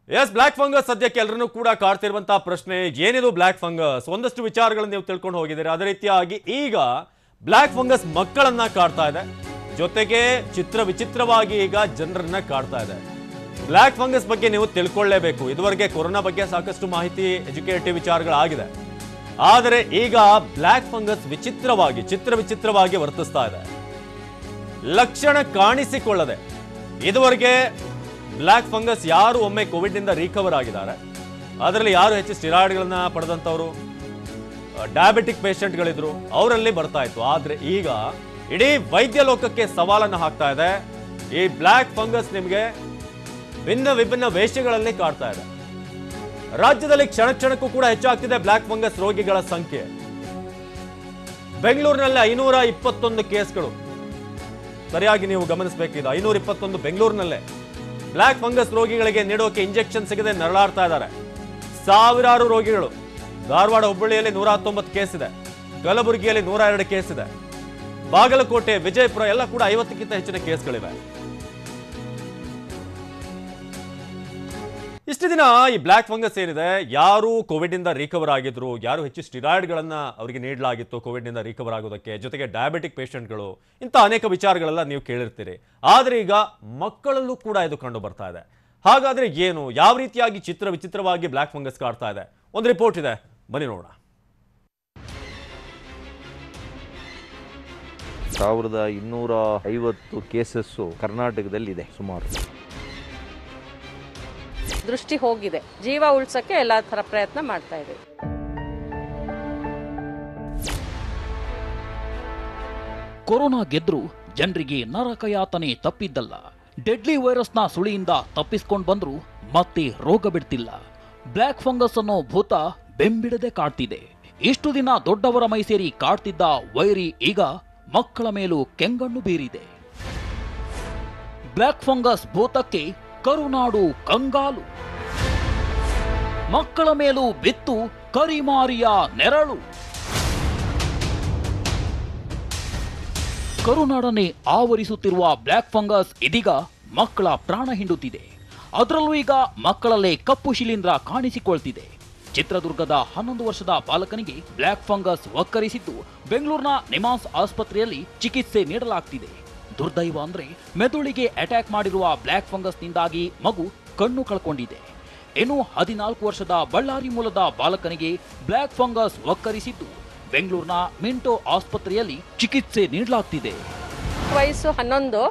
S block fungus ಸದ್ಯಕ್ಕೆ ಎಲ್ಲರನ್ನೂ ಕೂಡ ಕಾಡ್ತಿರುವಂತಹ ಪ್ರಶ್ನೆ ಏನಿದು ಬ್ಲಾಕ್ ಫಂಗಸ್ ಒಂದಷ್ಟು ವಿಚಾರಗಳನ್ನು ನೀವು ತಿಳ್ಕೊಂಡು ಹೋಗಿದ್ದೀರಿ ಅದೇ ರೀತಿಯಾಗಿ ಈಗ ಬ್ಲಾಕ್ ಫಂಗಸ್ ಮಕ್ಕಳನ್ನ ಕಾಡ್ತಾ ಇದೆ ಜೊತೆಗೆ ವಿಚಿತ್ರವಾಗಿ ಈಗ ಜನರನ್ನ ಕಾಡ್ತಾ ಇದೆ ಬ್ಲಾಕ್ ಫಂಗಸ್ ಬಗ್ಗೆ ನೀವು ತಿಳ್ಕೊಳ್ಳೇಬೇಕು ಇದುವರೆಗೆ ಕೊರೋನಾ ಬಗ್ಗೆ ಸಾಕಷ್ಟು ಮಾಹಿತಿ ಎಜುಕೇಟಿವ್ ವಿಚಾರಗಳಾಗಿದೆ ಆದರೆ ಈಗ ಬ್ಲಾಕ್ ಫಂಗಸ್ ವಿಚಿತ್ರವಾಗಿ ವರ್ತಿಸ್ತಾ ಇದೆ ಲಕ್ಷಣ ಕಾಣಿಸಿಕೊಳ್ಳದೆ ಇದುವರೆಗೆ ಬ್ಲಾಕ್ ಫಂಗಸ್ ಯಾರು ಒಮ್ಮೆ ಕೋವಿಡ್ ನಿಂದ ರಿಕವರ್ ಆಗಿದ್ದಾರೆ ಅದರಲ್ಲಿ ಯಾರು ಹೆಚ್ಚು ಸ್ಟೆರಾಯ್ಡ್ಗಳನ್ನ ಪಡೆದಂತವರು ಡಯಾಬಿಟಿಕ್ ಪೇಷಂಟ್ಗಳಿದ್ರು ಅವರಲ್ಲಿ ಬರ್ತಾ ಇತ್ತು ಆದ್ರೆ ಈಗ ಇಡೀ ವೈದ್ಯ ಲೋಕಕ್ಕೆ ಸವಾಲನ್ನು ಹಾಕ್ತಾ ಇದೆ ಈ ಬ್ಲಾಕ್ ಫಂಗಸ್ ನಿಮಗೆ ವಿಭಿನ್ನ ವೇಷಗಳಲ್ಲಿ ಕಾಡ್ತಾ ಇದೆ ರಾಜ್ಯದಲ್ಲಿ ಕ್ಷಣಕ್ಕೂ ಕೂಡ ಹೆಚ್ಚಾಗ್ತಿದೆ ಬ್ಲಾಕ್ ಫಂಗಸ್ ರೋಗಿಗಳ ಸಂಖ್ಯೆ ಬೆಂಗಳೂರಿನಲ್ಲಿ 521 ಕೇಸ್ಗಳು ಸರಿಯಾಗಿ ನೀವು ಗಮನಿಸಬೇಕಿದೆ 521 ಬೆಂಗಳೂರಿನಲ್ಲೇ ಬ್ಲಾಕ್ ಫಂಗಸ್ ರೋಗಿಗಳಿಗೆ ನೀಡೋಕೆ ಇಂಜೆಕ್ಷನ್ ಸಿಗದೆ ನರಳಾಡ್ತಾ ಇದ್ದಾರೆ ಸಾವಿರಾರು ರೋಗಿಗಳು ಧಾರವಾಡ ಹುಬ್ಬಳ್ಳಿಯಲ್ಲಿ 119 ಕೇಸ್ ಇದೆ ಕಲಬುರಗಿಯಲ್ಲಿ 102 ಕೇಸ್ ಇದೆ ಬಾಗಲಕೋಟೆ ವಿಜಯಪುರ ಎಲ್ಲ ಕೂಡ 50ಕ್ಕಿಂತ ಹೆಚ್ಚಿನ ಕೇಸ್ಗಳಿವೆ ಇಷ್ಟು ದಿನ ಈ ಬ್ಲಾಕ್ ಫಂಗಸ್ ಏನಿದೆ ಯಾರು ಕೋವಿಡ್ ನಿಂದ ರಿಕವರ್ ಆಗಿದ್ರು ಯಾರು ಹೆಚ್ಚು ಸ್ಟೆರಾಯ್ಡ್ಗಳನ್ನ ಅವರಿಗೆ ನೀಡಲಾಗಿತ್ತು ಕೋವಿಡ್ ನಿಂದ ರಿಕವರ್ ಆಗೋದಕ್ಕೆ ಜೊತೆಗೆ ಡಯಾಬಿಟಿಕ್ ಪೇಷಂಟ್ಗಳು ಇಂಥ ಅನೇಕ ವಿಚಾರಗಳೆಲ್ಲ ನೀವು ಕೇಳಿರ್ತೀರಿ ಆದರೆ ಈಗ ಮಕ್ಕಳಲ್ಲೂ ಕೂಡ ಇದು ಕಂಡು ಬರ್ತಾ ಇದೆ ಹಾಗಾದ್ರೆ ಏನು ಯಾವ ರೀತಿಯಾಗಿ ವಿಚಿತ್ರವಾಗಿ ಬ್ಲಾಕ್ ಫಂಗಸ್ ಕಾಡ್ತಾ ಇದೆ ಒಂದು ರಿಪೋರ್ಟ್ ಇದೆ ಬನ್ನಿ ನೋಡೋಣ 1250 ಕೇಸಸ್ ಕರ್ನಾಟಕದಲ್ಲಿ ಇದೆ ಸುಮಾರು ದೃಷ್ಟಿ ಹೋಗಿದೆ ಜೀವ ಉಳಿಸಕ್ಕೆ ಎಲ್ಲಾ ತರ ಪ್ರಯತ್ನ ಮಾಡ್ತಾ ಇದ್ದೀವಿ ಕೊರೋನಾ ಗೆದ್ರು ಜನರಿಗೆ ನರಕಯಾತನೆ ತಪ್ಪಿದ್ದಲ್ಲ ಡೆಡ್ಲಿ ವೈರಸ್ನ ಸುಳಿಯಿಂದ ತಪ್ಪಿಸಿಕೊಂಡು ಬಂದ್ರು ಮತ್ತೆ ರೋಗ ಬಿಡ್ತಿಲ್ಲ ಬ್ಲಾಕ್ ಫಂಗಸ್ ಅನ್ನೋ ಭೂತ ಬೆಂಬಿಡದೆ ಕಾಡ್ತಿದೆ ಇಷ್ಟು ದಿನ ದೊಡ್ಡವರ ಮೈ ಸೇರಿ ಕಾಡ್ತಿದ್ದ ವೈರಿ ಈಗ ಮಕ್ಕಳ ಮೇಲೂ ಕೆಂಗಣ್ಣು ಬೀರಿದೆ ಬ್ಲಾಕ್ ಫಂಗಸ್ ಭೂತಕ್ಕೆ ಕರುನಾಡು ಕಂಗಾಲು ಮಕ್ಕಳ ಮೇಲೂ ಬಿತ್ತು ಕರಿಮಾರಿಯ ನೆರಳು ಕರುನಾಡನ್ನೇ ಆವರಿಸುತ್ತಿರುವ ಬ್ಲಾಕ್ ಫಂಗಸ್ ಇದೀಗ ಮಕ್ಕಳ ಪ್ರಾಣ ಹಿಂಡುತ್ತಿದೆ ಅದರಲ್ಲೂ ಈಗ ಮಕ್ಕಳಲ್ಲೇ ಕಪ್ಪು ಶಿಲೀಂಧ್ರ ಕಾಣಿಸಿಕೊಳ್ತಿದೆ ಚಿತ್ರದುರ್ಗದ 11 ವರ್ಷದ ಬಾಲಕನಿಗೆ ಬ್ಲಾಕ್ ಫಂಗಸ್ ಒಕ್ಕರಿಸಿದ್ದು ಬೆಂಗಳೂರಿನ ನಿಮಾನ್ಸ್ ಆಸ್ಪತ್ರೆಯಲ್ಲಿ ಚಿಕಿತ್ಸೆ ನೀಡಲಾಗ್ತಿದೆ ದುರ್ದೈವ ಅಂದ್ರೆ ಮೆದುಳಿಗೆ ಅಟ್ಯಾಕ್ ಮಾಡಿರುವ ಬ್ಲಾಕ್ ಫಂಗಸ್ನಿಂದಾಗಿ ಮಗು ಕಣ್ಣು ಕಳ್ಕೊಂಡಿದೆ ಇನ್ನು 14 ವರ್ಷದ ಬಳ್ಳಾರಿ ಮೂಲದ ಬಾಲಕನಿಗೆ ಬ್ಲಾಕ್ ಫಂಗಸ್ ಒಕ್ಕರಿಸಿದ್ದು ಬೆಂಗಳೂರಿನ ಮಿಂಟೋ ಆಸ್ಪತ್ರೆಯಲ್ಲಿ ಚಿಕಿತ್ಸೆ ನೀಡಲಾಗ್ತಿದೆ ವಯಸ್ಸು 11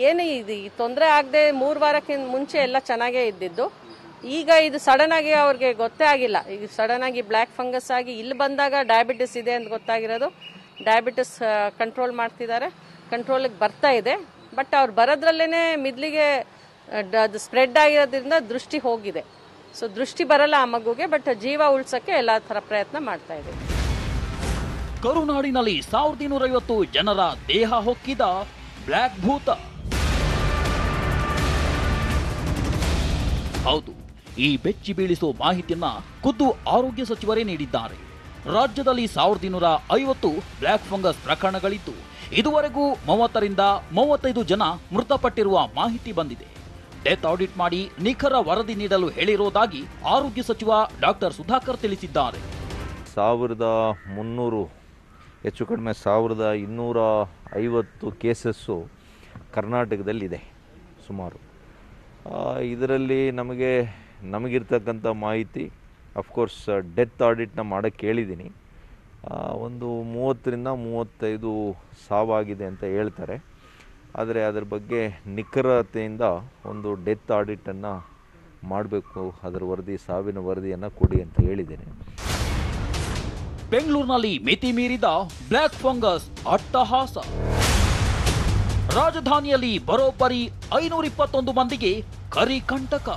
ಏನು ಇದು ತೊಂದರೆ ಆಗದೆ 3 ವಾರಕ್ಕಿಂತ ಮುಂಚೆ ಎಲ್ಲ ಚೆನ್ನಾಗೇ ಇದ್ದಿದ್ದು ಈಗ ಇದು ಸಡನ್ ಆಗಿ ಅವ್ರಿಗೆ ಗೊತ್ತೇ ಆಗಿಲ್ಲ ಈಗ ಸಡನ್ ಆಗಿ ಬ್ಲಾಕ್ ಫಂಗಸ್ ಆಗಿ ಇಲ್ಲಿ ಬಂದಾಗ ಡಯಾಬಿಟಿಸ್ ಇದೆ ಅಂತ ಗೊತ್ತಾಗಿರೋದು ಡಯಾಬಿಟಿಸ್ ಕಂಟ್ರೋಲ್ ಮಾಡ್ತಿದ್ದಾರೆ ಕಂಟ್ರೋಲಿಗೆ ಬರ್ತಾ ಇದೆ ಬಟ್ ಅವ್ರು ಬರೋದ್ರಲ್ಲೇನೆ ಮಿದ್ಲಿಗೆ ಅದು ಸ್ಪ್ರೆಡ್ ಆಗಿರೋದ್ರಿಂದ ದೃಷ್ಟಿ ಹೋಗಿದೆ ಸೊ ದೃಷ್ಟಿ ಬರಲ್ಲ ಆ ಮಗುಗೆ ಬಟ್ ಜೀವ ಉಳಿಸಕ್ಕೆ ಎಲ್ಲಾ ತರ ಪ್ರಯತ್ನ ಮಾಡ್ತಾ ಇದೆ ಕರುನಾಡಿನಲ್ಲಿ 1250 ಜನರ ದೇಹ ಹೊಕ್ಕಿದ ಬ್ಲಾಕ್ ಭೂತ ಹೌದು ಈ ಬೆಚ್ಚಿ ಬೀಳಿಸೋ ಮಾಹಿತಿಯನ್ನ ಖುದ್ದು ಆರೋಗ್ಯ ಸಚಿವರೇ ನೀಡಿದ್ದಾರೆ ರಾಜ್ಯದಲ್ಲಿ 1250 ಬ್ಲಾಕ್ ಫಂಗಸ್ ಪ್ರಕರಣಗಳಿದ್ದು ಇದುವರೆಗೂ 30 ರಿಂದ 35 ಜನ ಮೃತಪಟ್ಟಿರುವ ಮಾಹಿತಿ ಬಂದಿದೆ ಡೆತ್ ಆಡಿಟ್ ಮಾಡಿ ನಿಖರ ವರದಿ ನೀಡಲು ಹೇಳಿರುವುದಾಗಿ ಆರೋಗ್ಯ ಸಚಿವ ಡಾಕ್ಟರ್ ಸುಧಾಕರ್ ತಿಳಿಸಿದ್ದಾರೆ 1300 ಹೆಚ್ಚು ಕಡಿಮೆ 1250 ಕೇಸಸ್ಸು ಕರ್ನಾಟಕದಲ್ಲಿದೆ ಸುಮಾರು ಇದರಲ್ಲಿ ನಮಗಿರ್ತಕ್ಕಂಥ ಮಾಹಿತಿ ಅಫ್ಕೋರ್ಸ್ ಡೆತ್ ಆಡಿಟ್ನ ಮಾಡೋಕ್ಕೆ ಹೇಳಿದ್ದೀನಿ ಒಂದು 30 ರಿಂದ 35 ಸಾವಾಗಿದೆ ಅಂತ ಹೇಳ್ತಾರೆ ಆದರೆ ಅದರ ಬಗ್ಗೆ ನಿಖರತೆಯಿಂದ ಒಂದು ಡೆತ್ ಆಡಿಟನ್ನು ಮಾಡಬೇಕು ಅದರ ವರದಿ ಸಾವಿನ ವರದಿಯನ್ನು ಕೊಡಿ ಅಂತ ಹೇಳಿದ್ದೇನೆ ಬೆಂಗಳೂರಿನಲ್ಲಿ ಮಿತಿ ಮೀರಿದ ಬ್ಲಾಕ್ ಫಂಗಸ್ ಅಟ್ಟಹಾಸ ರಾಜಧಾನಿಯಲ್ಲಿ ಬರೋಬ್ಬರಿ 521 ಮಂದಿಗೆ ಕರಿಕಂಟಕ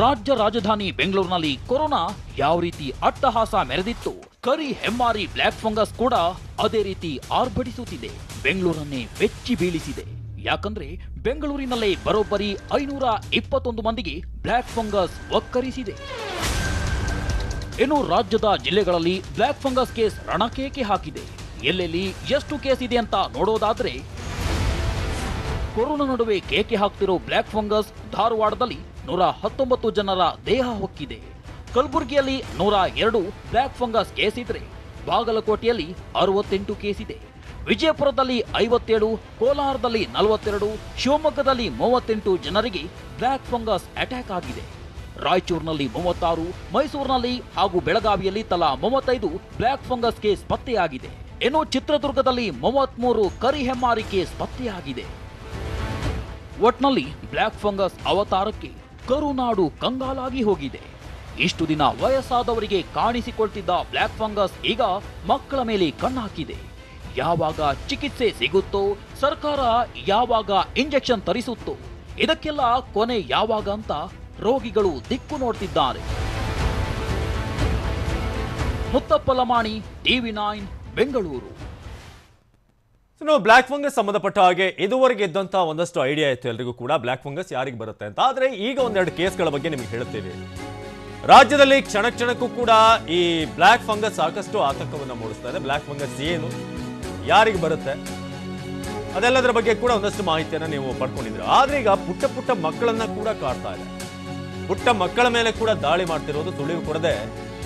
ರಾಜ್ಯ ರಾಜಧಾನಿ ಬೆಂಗಳೂರಿನಲ್ಲಿ ಕೊರೋನಾ ಯಾವ ರೀತಿ ಅಟ್ಟಹಾಸ ಮೆರೆದಿತ್ತು ಕರಿ ಹೆಮ್ಮಾರಿ ಬ್ಲಾಕ್ ಫಂಗಸ್ ಕೂಡ ಅದೇ ರೀತಿ ಆರ್ಭಟಿಸುತ್ತಿದೆ ಬೆಂಗಳೂರನ್ನೇ ಬೆಚ್ಚಿ ಬೀಳಿಸಿದೆ ಯಾಕಂದ್ರೆ ಬೆಂಗಳೂರಿನಲ್ಲೇ ಬರೋಬ್ಬರಿ 521 ಮಂದಿಗೆ ಬ್ಲಾಕ್ ಫಂಗಸ್ ಒಕ್ಕರಿಸಿದೆ ಇನ್ನು ರಾಜ್ಯದ ಜಿಲ್ಲೆಗಳಲ್ಲಿ ಬ್ಲಾಕ್ ಫಂಗಸ್ ಕೇಸ್ ರಣಕೇಕೆ ಹಾಕಿದೆ ಎಲ್ಲೆಲ್ಲಿ ಎಷ್ಟು ಕೇಸ್ ಇದೆ ಅಂತ ನೋಡೋದಾದ್ರೆ ಕೊರೋನಾ ನಡುವೆ ಕೇಕೆ ಹಾಕ್ತಿರೋ ಬ್ಲ್ಯಾಕ್ ಫಂಗಸ್ ಧಾರವಾಡದಲ್ಲಿ 119 ಜನರ ದೇಹ ಹೊಕ್ಕಿದೆ. ಕಲಬುರಗಿಯಲ್ಲಿ 102 ಬ್ಲ್ಯಾಕ್ ಫಂಗಸ್ ಕೇಸ್ ಇದ್ರೆ ಬಾಗಲಕೋಟೆಯಲ್ಲಿ 68 ಕೇಸ್ ಇದೆ. ವಿಜಯಪುರದಲ್ಲಿ 57, ಕೋಲಾರದಲ್ಲಿ 42, ಶಿವಮೊಗ್ಗದಲ್ಲಿ 38 ಜನರಿಗೆ ಬ್ಲ್ಯಾಕ್ ಫಂಗಸ್ ಅಟ್ಯಾಕ್ ಆಗಿದೆ. ರಾಯಚೂರಿನಲ್ಲಿ 36, ಮೈಸೂರಿನಲ್ಲಿ ಹಾಗೂ ಬೆಳಗಾವಿಯಲ್ಲಿ ತಲಾ 35 ಬ್ಲ್ಯಾಕ್ ಫಂಗಸ್ ಕೇಸ್ ಪತ್ತೆಯಾಗಿದೆ. ಇನ್ನು ಚಿತ್ರದುರ್ಗದಲ್ಲಿ 33 ಕರಿಹೆಮ್ಮಾರಿ ಕೇಸ್ ಪತ್ತೆಯಾಗಿದೆ. ಒಟ್ನಲ್ಲಿ ಬ್ಲ್ಯಾಕ್ ಫಂಗಸ್ ಅವತಾರಕ್ಕೆ ಕರುನಾಡು ಕಂಗಾಲಾಗಿ ಹೋಗಿದೆ. ಇಷ್ಟು ದಿನ ವಯಸ್ಸಾದವರಿಗೆ ಕಾಣಿಸಿಕೊಳ್ತಿದ್ದ ಬ್ಲ್ಯಾಕ್ ಫಂಗಸ್ ಈಗ ಮಕ್ಕಳ ಮೇಲೆ ಕಣ್ಣಾಕಿದೆ. ಯಾವಾಗ ಚಿಕಿತ್ಸೆ ಸಿಗುತ್ತೋ, ಸರ್ಕಾರ ಯಾವಾಗ ಇಂಜೆಕ್ಷನ್ ತರಿಸುತ್ತೋ, ಇದಕ್ಕೆಲ್ಲ ಕೊನೆ ಯಾವಾಗ ಅಂತ ರೋಗಿಗಳು ದಿಕ್ಕು ನೋಡ್ತಿದ್ದಾರೆ. ಮುತ್ತಪ್ಪ ಲಮಾಣಿ, TV9 ಬೆಂಗಳೂರು. ನಾವು ಬ್ಲ್ಯಾಕ್ ಫಂಗಸ್ ಸಂಬಂಧಪಟ್ಟ ಹಾಗೆ ಇದುವರೆಗೆ ಇದ್ದಂತ ಒಂದಷ್ಟು ಐಡಿಯಾ ಇತ್ತು ಎಲ್ರಿಗೂ ಕೂಡ ಬ್ಲ್ಯಾಕ್ ಫಂಗಸ್ ಯಾರಿಗೆ ಬರುತ್ತೆ ಅಂತ. ಆದ್ರೆ ಈಗ ಒಂದೆರಡು ಕೇಸ್ಗಳ ಬಗ್ಗೆ ನಿಮಗೆ ಹೇಳ್ತೀವಿ. ರಾಜ್ಯದಲ್ಲಿ ಕ್ಷಣ ಕ್ಷಣಕ್ಕೂ ಕೂಡ ಈ ಬ್ಲ್ಯಾಕ್ ಫಂಗಸ್ ಸಾಕಷ್ಟು ಆತಂಕವನ್ನು ಮೂಡಿಸ್ತಾ ಇದೆ. ಬ್ಲ್ಯಾಕ್ ಫಂಗಸ್ ಏನು, ಯಾರಿಗೆ ಬರುತ್ತೆ, ಅದೆಲ್ಲದರ ಬಗ್ಗೆ ಕೂಡ ಒಂದಷ್ಟು ಮಾಹಿತಿಯನ್ನ ನೀವು ಪಡ್ಕೊಂಡಿದ್ದೀರ. ಆದ್ರೆ ಈಗ ಪುಟ್ಟ ಪುಟ್ಟ ಮಕ್ಕಳನ್ನ ಕೂಡ ಕಾಡ್ತಾ ಇದೆ. ಪುಟ್ಟ ಮಕ್ಕಳ ಮೇಲೆ ಕೂಡ ದಾಳಿ ಮಾಡ್ತಿರೋದು ಸುಳಿವು ಕೊಡದೆ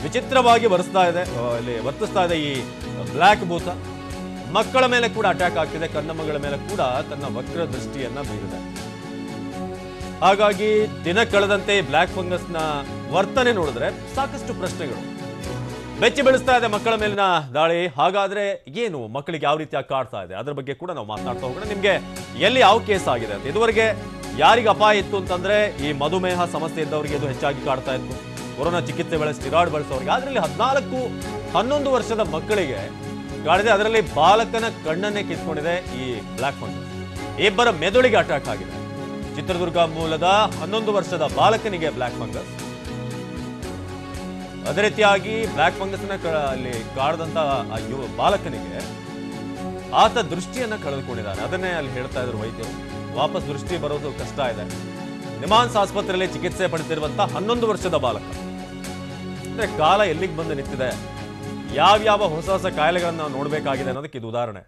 ವಿಚಿತ್ರವಾಗಿ ವರ್ತಿಸ್ತಾ ಇದೆ ಈ ಬ್ಲ್ಯಾಕ್ ಭೂತ. ಮಕ್ಕಳ ಮೇಲೆ ಕೂಡ ಅಟ್ಯಾಕ್ ಆಗ್ತಿದೆ. ಕನ್ನಮ್ಮಗಳ ಮೇಲೆ ಕೂಡ ತನ್ನ ವಕ್ರ ದೃಷ್ಟಿಯನ್ನ ಬೀರಿದೆ. ಹಾಗಾಗಿ ದಿನ ಕಳೆದಂತೆ ಬ್ಲ್ಯಾಕ್ ಫಂಗಸ್ ನ ವರ್ತನೆ ನೋಡಿದ್ರೆ ಸಾಕಷ್ಟು ಪ್ರಶ್ನೆಗಳು ಬೆಚ್ಚಿ ಬೀಳಿಸ್ತಾ ಇದೆ. ಮಕ್ಕಳ ಮೇಲಿನ ದಾಳಿ ಹಾಗಾದ್ರೆ ಏನು, ಮಕ್ಕಳಿಗೆ ಯಾವ ರೀತಿಯಾಗಿ ಕಾಡ್ತಾ ಇದೆ, ಅದ್ರ ಬಗ್ಗೆ ಕೂಡ ನಾವು ಮಾತನಾಡ್ತಾ ಹೋಗೋಣ. ನಿಮ್ಗೆ ಎಲ್ಲಿ ಯಾವ ಕೇಸ್ ಆಗಿದೆ ಅಂತ. ಇದುವರೆಗೆ ಯಾರಿಗೆ ಅಪಾಯ ಇತ್ತು ಅಂತಂದ್ರೆ ಈ ಮಧುಮೇಹ ಸಮಸ್ಯೆ ಇದ್ದವರಿಗೆ ಇದು ಹೆಚ್ಚಾಗಿ ಕಾಡ್ತಾ ಇತ್ತು. ಕೊರೋನಾ ಚಿಕಿತ್ಸೆ ವೇಳೆ ಸ್ಟಿರಾಯ್ಡ್ ಬಳಸೋರಿಗೆ. ಅದರಲ್ಲಿ 14-11 ವರ್ಷದ ಮಕ್ಕಳಿಗೆ ಕಾಡಿದೆ. ಅದರಲ್ಲಿ ಬಾಲಕನ ಕಣ್ಣನ್ನೇ ಕಿತ್ಕೊಂಡಿದೆ ಈ ಬ್ಲ್ಯಾಕ್ ಫಂಗಸ್. ಇಬ್ಬರ ಮೆದುಳಿಗೆ ಅಟ್ಯಾಕ್ ಆಗಿದೆ. ಚಿತ್ರದುರ್ಗ ಮೂಲದ 11 ವರ್ಷದ ಬಾಲಕನಿಗೆ ಬ್ಲ್ಯಾಕ್ ಫಂಗಸ್. ಅದೇ ರೀತಿಯಾಗಿ ಬ್ಲ್ಯಾಕ್ ಫಂಗಸ್ ಅಲ್ಲಿ ಕಾಡದಂತ ಬಾಲಕನಿಗೆ ಆತ ದೃಷ್ಟಿಯನ್ನ ಕಳೆದುಕೊಂಡಿದ್ದಾನೆ. ಅದನ್ನೇ ಅಲ್ಲಿ ಹೇಳ್ತಾ ಇದ್ರು ವೈದ್ಯರು. ವಾಪಸ್ ದೃಷ್ಟಿ ಬರೋದು ಕಷ್ಟ ಇದೆ. ನಿಮಾನ್ಸ್ ಆಸ್ಪತ್ರೆಯಲ್ಲಿ ಚಿಕಿತ್ಸೆ ಪಡೆದಿರುವಂತಹ 11 ವರ್ಷದ ಬಾಲಕ. ಅಂದ್ರೆ ಕಾಲ ಎಲ್ಲಿಗೆ ಬಂದು ನಿಂತಿದೆ, ಯಾವ್ಯಾವ ಹೊಸ ಕಾಯಿಲೆಗಳನ್ನ ನಾವು ನೋಡಬೇಕಾಗಿದೆ ಅನ್ನೋದಕ್ಕೆ ಇದು ಉದಾಹರಣೆ.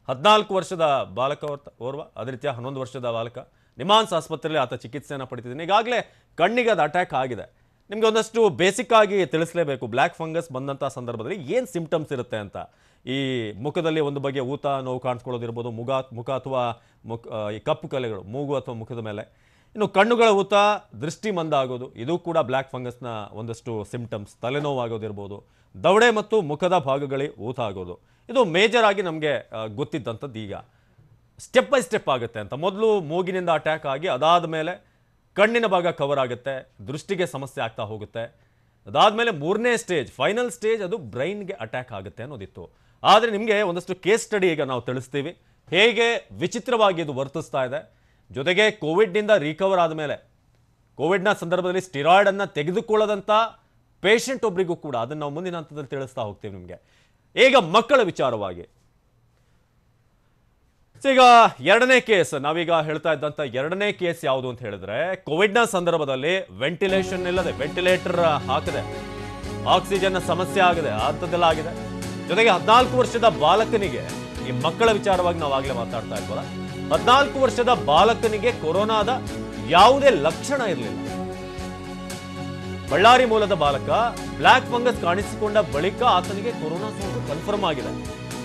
14 ವರ್ಷದ ಬಾಲಕ ಓರ್ವ, ಅದೇ ರೀತಿಯ 11 ವರ್ಷದ ಬಾಲಕ ನಿಮಾನ್ಸ್ ಆಸ್ಪತ್ರೆಯಲ್ಲಿ ಆತ ಚಿಕಿತ್ಸೆಯನ್ನು ಪಡೆದಿದ್ದಾನೆ. ಈಗಾಗಲೇ ಕಣ್ಣಿಗೆ ಅದು ಅಟ್ಯಾಕ್ ಆಗಿದೆ. ನಿಮ್ಗೆ ಒಂದಷ್ಟು ಬೇಸಿಕ್ ಆಗಿ ತಿಳಿಸಲೇಬೇಕು. ಬ್ಲ್ಯಾಕ್ ಫಂಗಸ್ ಬಂದಂಥ ಸಂದರ್ಭದಲ್ಲಿ ಏನು ಸಿಂಪ್ಟಮ್ಸ್ ಇರುತ್ತೆ ಅಂತ. ಈ ಮುಖದಲ್ಲಿ ಒಂದು ಬಗೆಯ ಊತ, ನೋವು ಕಾಣಿಸ್ಕೊಳ್ಳೋದಿರ್ಬೋದು. ಮುಖ ಅಥವಾ ಈ ಕಪ್ಪು ಕಲೆಗಳು ಮೂಗು ಅಥವಾ ಮುಖದ ಮೇಲೆ. ಇನ್ನು ಕಣ್ಣುಗಳ ಊತ, ದೃಷ್ಟಿ ಮಂದ ಆಗೋದು, ಇದು ಕೂಡ ಬ್ಲ್ಯಾಕ್ ಫಂಗಸ್ನ ಒಂದಷ್ಟು ಸಿಂಪ್ಟಮ್ಸ್. ತಲೆನೋವು ಆಗೋದಿರ್ಬೋದು. ದವಡೆ ಮತ್ತು ಮುಖದ ಭಾಗಗಳಿಗೆ ಊತ ಆಗೋದು, ಇದು ಮೇಜರ್ ಆಗಿ ನಮಗೆ ಗೊತ್ತಿದ್ದಂಥದ್ದು. ಈಗ ಸ್ಟೆಪ್ ಬೈ ಸ್ಟೆಪ್ ಆಗುತ್ತೆ ಅಂತ. ಮೊದಲು ಮೂಗಿನಿಂದ ಅಟ್ಯಾಕ್ ಆಗಿ ಅದಾದ ಮೇಲೆ ಕಣ್ಣಿನ ಭಾಗ ಕವರ್ ಆಗುತ್ತೆ, ದೃಷ್ಟಿಗೆ ಸಮಸ್ಯೆ ಆಗ್ತಾ ಹೋಗುತ್ತೆ. ಅದಾದಮೇಲೆ 3ನೇ ಸ್ಟೇಜ್, ಫೈನಲ್ ಸ್ಟೇಜ್, ಅದು ಬ್ರೈನ್ಗೆ ಅಟ್ಯಾಕ್ ಆಗುತ್ತೆ ಅನ್ನೋದಿತ್ತು. ಆದರೆ ನಿಮಗೆ ಒಂದಷ್ಟು ಕೇಸ್ ಸ್ಟಡಿ ಈಗ ನಾವು ತಿಳಿಸ್ತೀವಿ, ಹೇಗೆ ವಿಚಿತ್ರವಾಗಿ ಇದು ವರ್ತಿಸ್ತಾ ಇದೆ. ಜೊತೆಗೆ ಕೋವಿಡ್ನಿಂದ ರಿಕವರ್ ಆದಮೇಲೆ ಕೋವಿಡ್ನ ಸಂದರ್ಭದಲ್ಲಿ ಸ್ಟಿರಾಯ್ಡನ್ನು ತೆಗೆದುಕೊಳ್ಳದಂಥ ಪೇಷಂಟ್ ಒಬ್ಬರಿಗೂ ಕೂಡ ಅದನ್ನು ನಾವು ಮುಂದಿನ ಹಂತದಲ್ಲಿ ತಿಳಿಸ್ತಾ ಹೋಗ್ತೀವಿ ನಿಮಗೆ. ಈಗ ಮಕ್ಕಳ ವಿಚಾರವಾಗಿ ಈಗ 2ನೇ ಕೇಸ್, ನಾವೀಗ ಹೇಳ್ತಾ ಇದ್ದಂಥ 2ನೇ ಕೇಸ್ ಯಾವುದು ಅಂತ ಹೇಳಿದ್ರೆ, ಕೋವಿಡ್ನ ಸಂದರ್ಭದಲ್ಲಿ ವೆಂಟಿಲೇಷನ್ ಇಲ್ಲದೆ, ವೆಂಟಿಲೇಟರ್ ಹಾಕದೆ, ಆಕ್ಸಿಜನ್ ಸಮಸ್ಯೆ ಆಗಿದೆ, ಅಂಥದ್ದೆಲ್ಲ ಆಗಿದೆ. ಜೊತೆಗೆ 14 ವರ್ಷದ ಬಾಲಕನಿಗೆ, ಈ ಮಕ್ಕಳ ವಿಚಾರವಾಗಿ ನಾವು ಆಗಲೇ ಮಾತಾಡ್ತಾ ಇದ್ವಲ್ಲ, 14 ವರ್ಷದ ಬಾಲಕನಿಗೆ ಕೊರೋನಾದ ಯಾವುದೇ ಲಕ್ಷಣ ಇರಲಿಲ್ಲ. ಬಳ್ಳಾರಿ ಮೂಲದ ಬಾಲಕ ಬ್ಲ್ಯಾಕ್ ಫಂಗಸ್ ಕಾಣಿಸಿಕೊಂಡ ಬಳಿಕ ಆತನಿಗೆ ಕೊರೋನಾ ಸೋಂಕು ಕನ್ಫರ್ಮ್ ಆಗಿದೆ.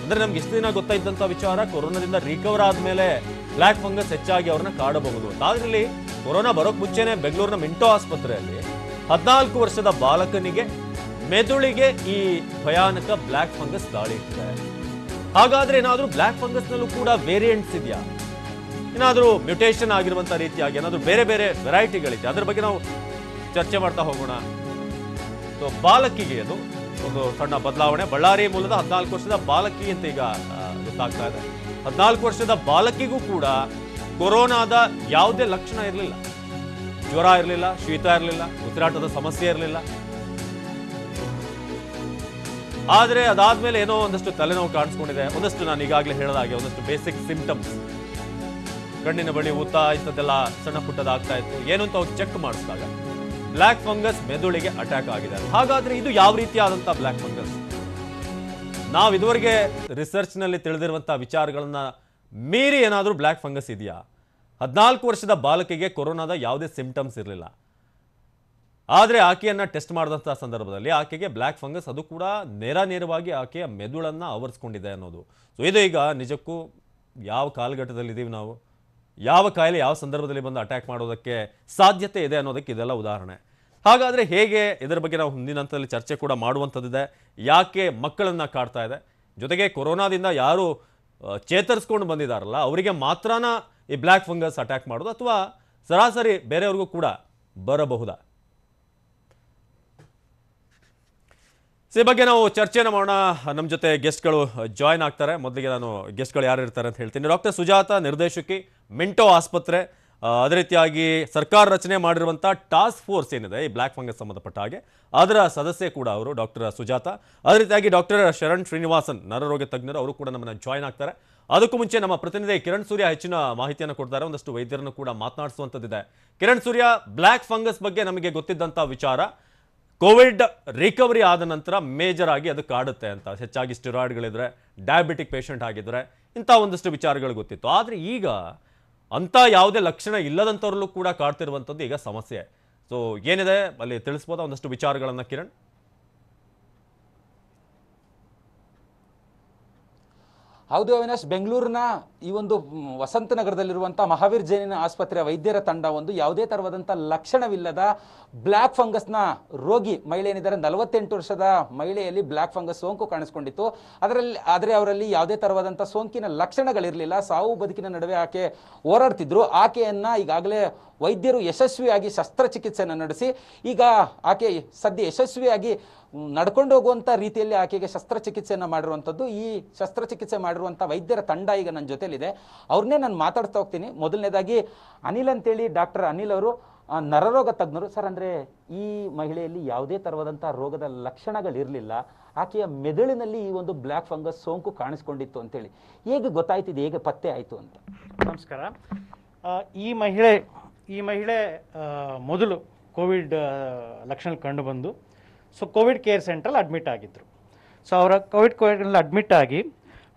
ಅಂದ್ರೆ ನಮ್ಗೆ ಇಷ್ಟು ದಿನ ಗೊತ್ತಾಯಿದ್ದಂಥ ವಿಚಾರ, ಕೊರೋನಾದಿಂದ ರಿಕವರ್ ಆದ್ಮೇಲೆ ಬ್ಲ್ಯಾಕ್ ಫಂಗಸ್ ಹೆಚ್ಚಾಗಿ ಅವ್ರನ್ನ ಕಾಡಬಹುದು ಅಂತ. ಆದ್ರಲ್ಲಿ ಕೊರೋನಾ ಬರೋಕ್ ಮುಂಚೆನೆ ಬೆಂಗಳೂರಿನ ಮಿಂಟೋ ಆಸ್ಪತ್ರೆಯಲ್ಲಿ 14 ವರ್ಷದ ಬಾಲಕನಿಗೆ ಮೆದುಳಿಗೆ ಈ ಭಯಾನಕ ಬ್ಲ್ಯಾಕ್ ಫಂಗಸ್ ದಾಳಿ ಇಟ್ಟಿದೆ. ಹಾಗಾದ್ರೆ ಏನಾದ್ರೂ ಬ್ಲ್ಯಾಕ್ ಫಂಗಸ್ ನಲ್ಲೂ ಕೂಡ ವೇರಿಯಂಟ್ಸ್ ಇದೆಯಾ, ಏನಾದ್ರೂ ಮ್ಯೂಟೇಷನ್ ಆಗಿರುವಂತ ರೀತಿಯಾಗಿ ಏನಾದ್ರೂ ಬೇರೆ ಬೇರೆ ವೆರೈಟಿಗಳಿದೆ, ಅದ್ರ ಬಗ್ಗೆ ನಾವು ಚರ್ಚೆ ಮಾಡ್ತಾ ಹೋಗೋಣ. ಬಾಲಕಿಗೆ ಅದು ಒಂದು ಸಣ್ಣ ಬದಲಾವಣೆ. ಬಳ್ಳಾರಿ ಮೂಲದ 14 ವರ್ಷದ ಬಾಲಕಿ ಅಂತ ಈಗ ಗೊತ್ತಾಗ್ತಾ ಇದೆ. 14 ವರ್ಷದ ಬಾಲಕಿಗೂ ಕೂಡ ಕೊರೋನಾದ ಯಾವುದೇ ಲಕ್ಷಣ ಇರಲಿಲ್ಲ. ಜ್ವರ ಇರಲಿಲ್ಲ, ಶೀತ ಇರಲಿಲ್ಲ, ಉಸಿರಾಟದ ಸಮಸ್ಯೆ ಇರಲಿಲ್ಲ. ಆದ್ರೆ ಅದಾದ್ಮೇಲೆ ಏನೋ ಒಂದಷ್ಟು ತಲೆನೋವು ಕಾಣಿಸ್ಕೊಂಡಿದೆ. ಒಂದಷ್ಟು ನಾನು ಈಗಾಗಲೇ ಹೇಳಿದಾಗೆ ಒಂದಷ್ಟು ಬೇಸಿಕ್ ಸಿಂಪ್ಟಮ್ಸ್, ಕಣ್ಣಿನ ಬಳಿ ಊತ ಇಂಥದ್ದೆಲ್ಲ ಸಣ್ಣ ಪುಟ್ಟದಾಗ್ತಾ ಇತ್ತು. ಏನು ಅಂತ ಅವ್ರು ಚೆಕ್ ಮಾಡಿಸಿದಾಗ ಬ್ಲ್ಯಾಕ್ ಫಂಗಸ್ ಮೆದುಳಿಗೆ ಅಟ್ಯಾಕ್ ಆಗಿದೆ. ಹಾಗಾದ್ರೆ ಇದು ಯಾವ ರೀತಿಯಾದಂಥ ಬ್ಲ್ಯಾಕ್ ಫಂಗಸ್? ನಾವು ಇದುವರೆಗೆ ರಿಸರ್ಚ್ ನಲ್ಲಿ ತಿಳಿದಿರುವಂತಹ ವಿಚಾರಗಳನ್ನ ಮೀರಿ ಏನಾದರೂ ಬ್ಲ್ಯಾಕ್ ಫಂಗಸ್ ಇದೆಯಾ? 14 ವರ್ಷದ ಬಾಲಕಿಗೆ ಕೊರೋನಾದ ಯಾವುದೇ ಸಿಂಪ್ಟಮ್ಸ್ ಇರಲಿಲ್ಲ. ಆದರೆ ಆಕೆಯನ್ನು ಟೆಸ್ಟ್ ಮಾಡಿದಂಥ ಸಂದರ್ಭದಲ್ಲಿ ಆಕೆಗೆ ಬ್ಲ್ಯಾಕ್ ಫಂಗಸ್, ಅದು ಕೂಡ ನೇರವಾಗಿ ಆಕೆಯ ಮೆದುಳನ್ನು ಆವರಿಸ್ಕೊಂಡಿದೆ ಅನ್ನೋದು. ಸೊ ಇದು ಈಗ ನಿಜಕ್ಕೂ ಯಾವ ಕಾಲಘಟ್ಟದಲ್ಲಿದ್ದೀವಿ ನಾವು, ಯಾವ ಕಾಯಿಲೆ ಯಾವ ಸಂದರ್ಭದಲ್ಲಿ ಬಂದು ಅಟ್ಯಾಕ್ ಮಾಡೋದಕ್ಕೆ ಸಾಧ್ಯತೆ ಇದೆ ಅನ್ನೋದಕ್ಕೆ ಇದೆಲ್ಲ ಉದಾಹರಣೆ. ಹಾಗಾದರೆ ಹೇಗೆ, ಇದರ ಬಗ್ಗೆ ನಾವು ಮುಂದಿನ ಹಂತದಲ್ಲಿ ಚರ್ಚೆ ಕೂಡ ಮಾಡುವಂಥದ್ದಿದೆ. ಯಾಕೆ ಮಕ್ಕಳನ್ನು ಕಾಡ್ತಾ ಇದೆ, ಜೊತೆಗೆ ಕೊರೋನಾದಿಂದ ಯಾರು ಚೇತರಿಸ್ಕೊಂಡು ಬಂದಿದ್ದಾರಲ್ಲ ಅವರಿಗೆ ಮಾತ್ರನ ಈ ಬ್ಲ್ಯಾಕ್ ಫಂಗಸ್ ಅಟ್ಯಾಕ್ ಮಾಡೋದು ಅಥವಾ ಸರಾಸರಿ ಬೇರೆಯವ್ರಿಗೂ ಕೂಡ ಬರಬಹುದಾ? ಈ ಬಗ್ಗೆ ನಾವು ಚರ್ಚೆನ ಮಾಡೋಣ. ನಮ್ಮ ಜೊತೆ ಗೆಸ್ಟ್ಗಳು ಜಾಯ್ನ್ ಆಗ್ತಾರೆ. ಮೊದಲಿಗೆ ನಾನು ಗೆಸ್ಟ್ಗಳು ಯಾರು ಇರ್ತಾರೆ ಅಂತ ಹೇಳ್ತೀನಿ. ಡಾಕ್ಟರ್ ಸುಜಾತ, ನಿರ್ದೇಶಕಿ, ಮಿಂಟೋ ಆಸ್ಪತ್ರೆ, ಅದೇ ರೀತಿಯಾಗಿ ಸರ್ಕಾರ ರಚನೆ ಮಾಡಿರುವಂಥ ಟಾಸ್ಕ್ ಫೋರ್ಸ್ ಏನಿದೆ ಈ ಬ್ಲ್ಯಾಕ್ ಫಂಗಸ್ ಸಂಬಂಧಪಟ್ಟ ಹಾಗೆ ಅದರ ಸದಸ್ಯೆ ಕೂಡ ಅವರು ಡಾಕ್ಟರ್ ಸುಜಾತ. ಅದೇ ರೀತಿಯಾಗಿ ಡಾಕ್ಟರ್ ಶರಣ್ ಶ್ರೀನಿವಾಸನ್, ನರರೋಗ ತಜ್ಞರು, ಅವರು ಕೂಡ ನಮ್ಮನ್ನು ಜಾಯ್ನ್ ಆಗ್ತಾರೆ. ಅದಕ್ಕೂ ಮುಂಚೆ ನಮ್ಮ ಪ್ರತಿನಿಧಿ ಕಿರಣ್ ಸೂರ್ಯ ಹೆಚ್ಚಿನ ಮಾಹಿತಿಯನ್ನು ಕೊಡ್ತಾರೆ. ಒಂದಷ್ಟು ವೈದ್ಯರನ್ನು ಕೂಡ ಮಾತನಾಡಿಸುವಂಥದ್ದಿದೆ. ಕಿರಣ್ ಸೂರ್ಯ, ಬ್ಲ್ಯಾಕ್ ಫಂಗಸ್ ಬಗ್ಗೆ ನಮಗೆ ಗೊತ್ತಿದ್ದಂಥ ವಿಚಾರ, ಕೋವಿಡ್ ರಿಕವರಿ ಆದ ನಂತರ ಮೇಜರ್ ಆಗಿ ಅದು ಕಾಡುತ್ತೆ ಅಂತ, ಹೆಚ್ಚಾಗಿ ಸ್ಟಿರಾಯ್ಡ್ಗಳಿದ್ರೆ, ಡಯಾಬಿಟಿಕ್ ಪೇಷಂಟ್ ಆಗಿದ್ರೆ, ಇಂಥ ಒಂದಷ್ಟು ವಿಚಾರಗಳು ಗೊತ್ತಿತ್ತು. ಆದರೆ ಈಗ ಅಂಥ ಯಾವುದೇ ಲಕ್ಷಣ ಇಲ್ಲದಂಥವ್ರಲ್ಲೂ ಕೂಡ ಕಾಡ್ತಿರುವಂಥದ್ದು ಈಗ ಸಮಸ್ಯೆ. ಸೊ ಏನಿದೆ ಅಲ್ಲಿ ತಿಳಿಸ್ಬೋದಾ ಒಂದಷ್ಟು ವಿಚಾರಗಳನ್ನು ಕಿರಣ್? ಹೌದು ಅವಿನಾಶ್, ಬೆಂಗಳೂರಿನ ಈ ಒಂದು ವಸಂತ ನಗರದಲ್ಲಿರುವಂಥ ಮಹಾವೀರ್ ಜೈನ್ ಆಸ್ಪತ್ರೆಯ ವೈದ್ಯರ ತಂಡ ಒಂದು ಯಾವುದೇ ಥರವಾದಂಥ ಲಕ್ಷಣವಿಲ್ಲದ ಬ್ಲ್ಯಾಕ್ ಫಂಗಸ್ನ ರೋಗಿ ಮಹಿಳೆ ಏನಿದ್ದಾರೆ, 48 ವರ್ಷದ ಮಹಿಳೆಯಲ್ಲಿ ಬ್ಲ್ಯಾಕ್ ಫಂಗಸ್ ಸೋಂಕು ಕಾಣಿಸ್ಕೊಂಡಿತ್ತು. ಆದರೆ ಅವರಲ್ಲಿ ಯಾವುದೇ ಥರವಾದಂಥ ಸೋಂಕಿನ ಲಕ್ಷಣಗಳಿರಲಿಲ್ಲ. ಸಾವು ಬದುಕಿನ ನಡುವೆ ಆಕೆ ಹೋರಾಡ್ತಿದ್ರು. ಆಕೆಯನ್ನು ಈಗಾಗಲೇ ವೈದ್ಯರು ಯಶಸ್ವಿಯಾಗಿ ಶಸ್ತ್ರಚಿಕಿತ್ಸೆಯನ್ನು ನಡೆಸಿ ಈಗ ಆಕೆ ಸದ್ಯ ಯಶಸ್ವಿಯಾಗಿ ನಡ್ಕೊಂಡು ಹೋಗುವಂಥ ರೀತಿಯಲ್ಲಿ ಆಕೆಗೆ ಶಸ್ತ್ರಚಿಕಿತ್ಸೆಯನ್ನು ಮಾಡಿರುವಂಥದ್ದು. ಈ ಶಸ್ತ್ರಚಿಕಿತ್ಸೆ ಮಾಡಿರುವಂಥ ವೈದ್ಯರ ತಂಡ ಈಗ ನನ್ನ ಜೊತೆಲಿದೆ. ಅವ್ರನ್ನೇ ನಾನು ಮಾತಾಡ್ತಾ ಹೋಗ್ತೀನಿ. ಮೊದಲನೇದಾಗಿ ಅನಿಲ್ ಅಂತೇಳಿ, ಡಾಕ್ಟರ್ ಅನಿಲ್ ಅವರು ನರರೋಗ ತಜ್ಞರು. ಸರ್, ಅಂದರೆ ಈ ಮಹಿಳೆಯಲ್ಲಿ ಯಾವುದೇ ಥರವಾದಂಥ ರೋಗದ ಲಕ್ಷಣಗಳಿರಲಿಲ್ಲ, ಆಕೆಯ ಮೆದುಳಿನಲ್ಲಿ ಈ ಒಂದು ಬ್ಲ್ಯಾಕ್ ಫಂಗಸ್ ಸೋಂಕು ಕಾಣಿಸ್ಕೊಂಡಿತ್ತು ಅಂತೇಳಿ ಹೇಗೆ ಗೊತ್ತಾಯ್ತಿದೆ, ಹೇಗೆ ಪತ್ತೆ ಆಯಿತು ಅಂತ? ನಮಸ್ಕಾರ. ಈ ಮಹಿಳೆ ಮೊದಲು ಕೋವಿಡ್ ಲಕ್ಷಣ ಕಂಡು ಬಂದು ಕೋವಿಡ್ ಕೇರ್ ಸೆಂಟ್ರಲ್ಲಿ ಅಡ್ಮಿಟ್ ಆಗಿದ್ದರು. ಅವರ ಕೋವಿಡ್ ಕೇರ್ನಲ್ಲಿ ಅಡ್ಮಿಟ್ ಆಗಿ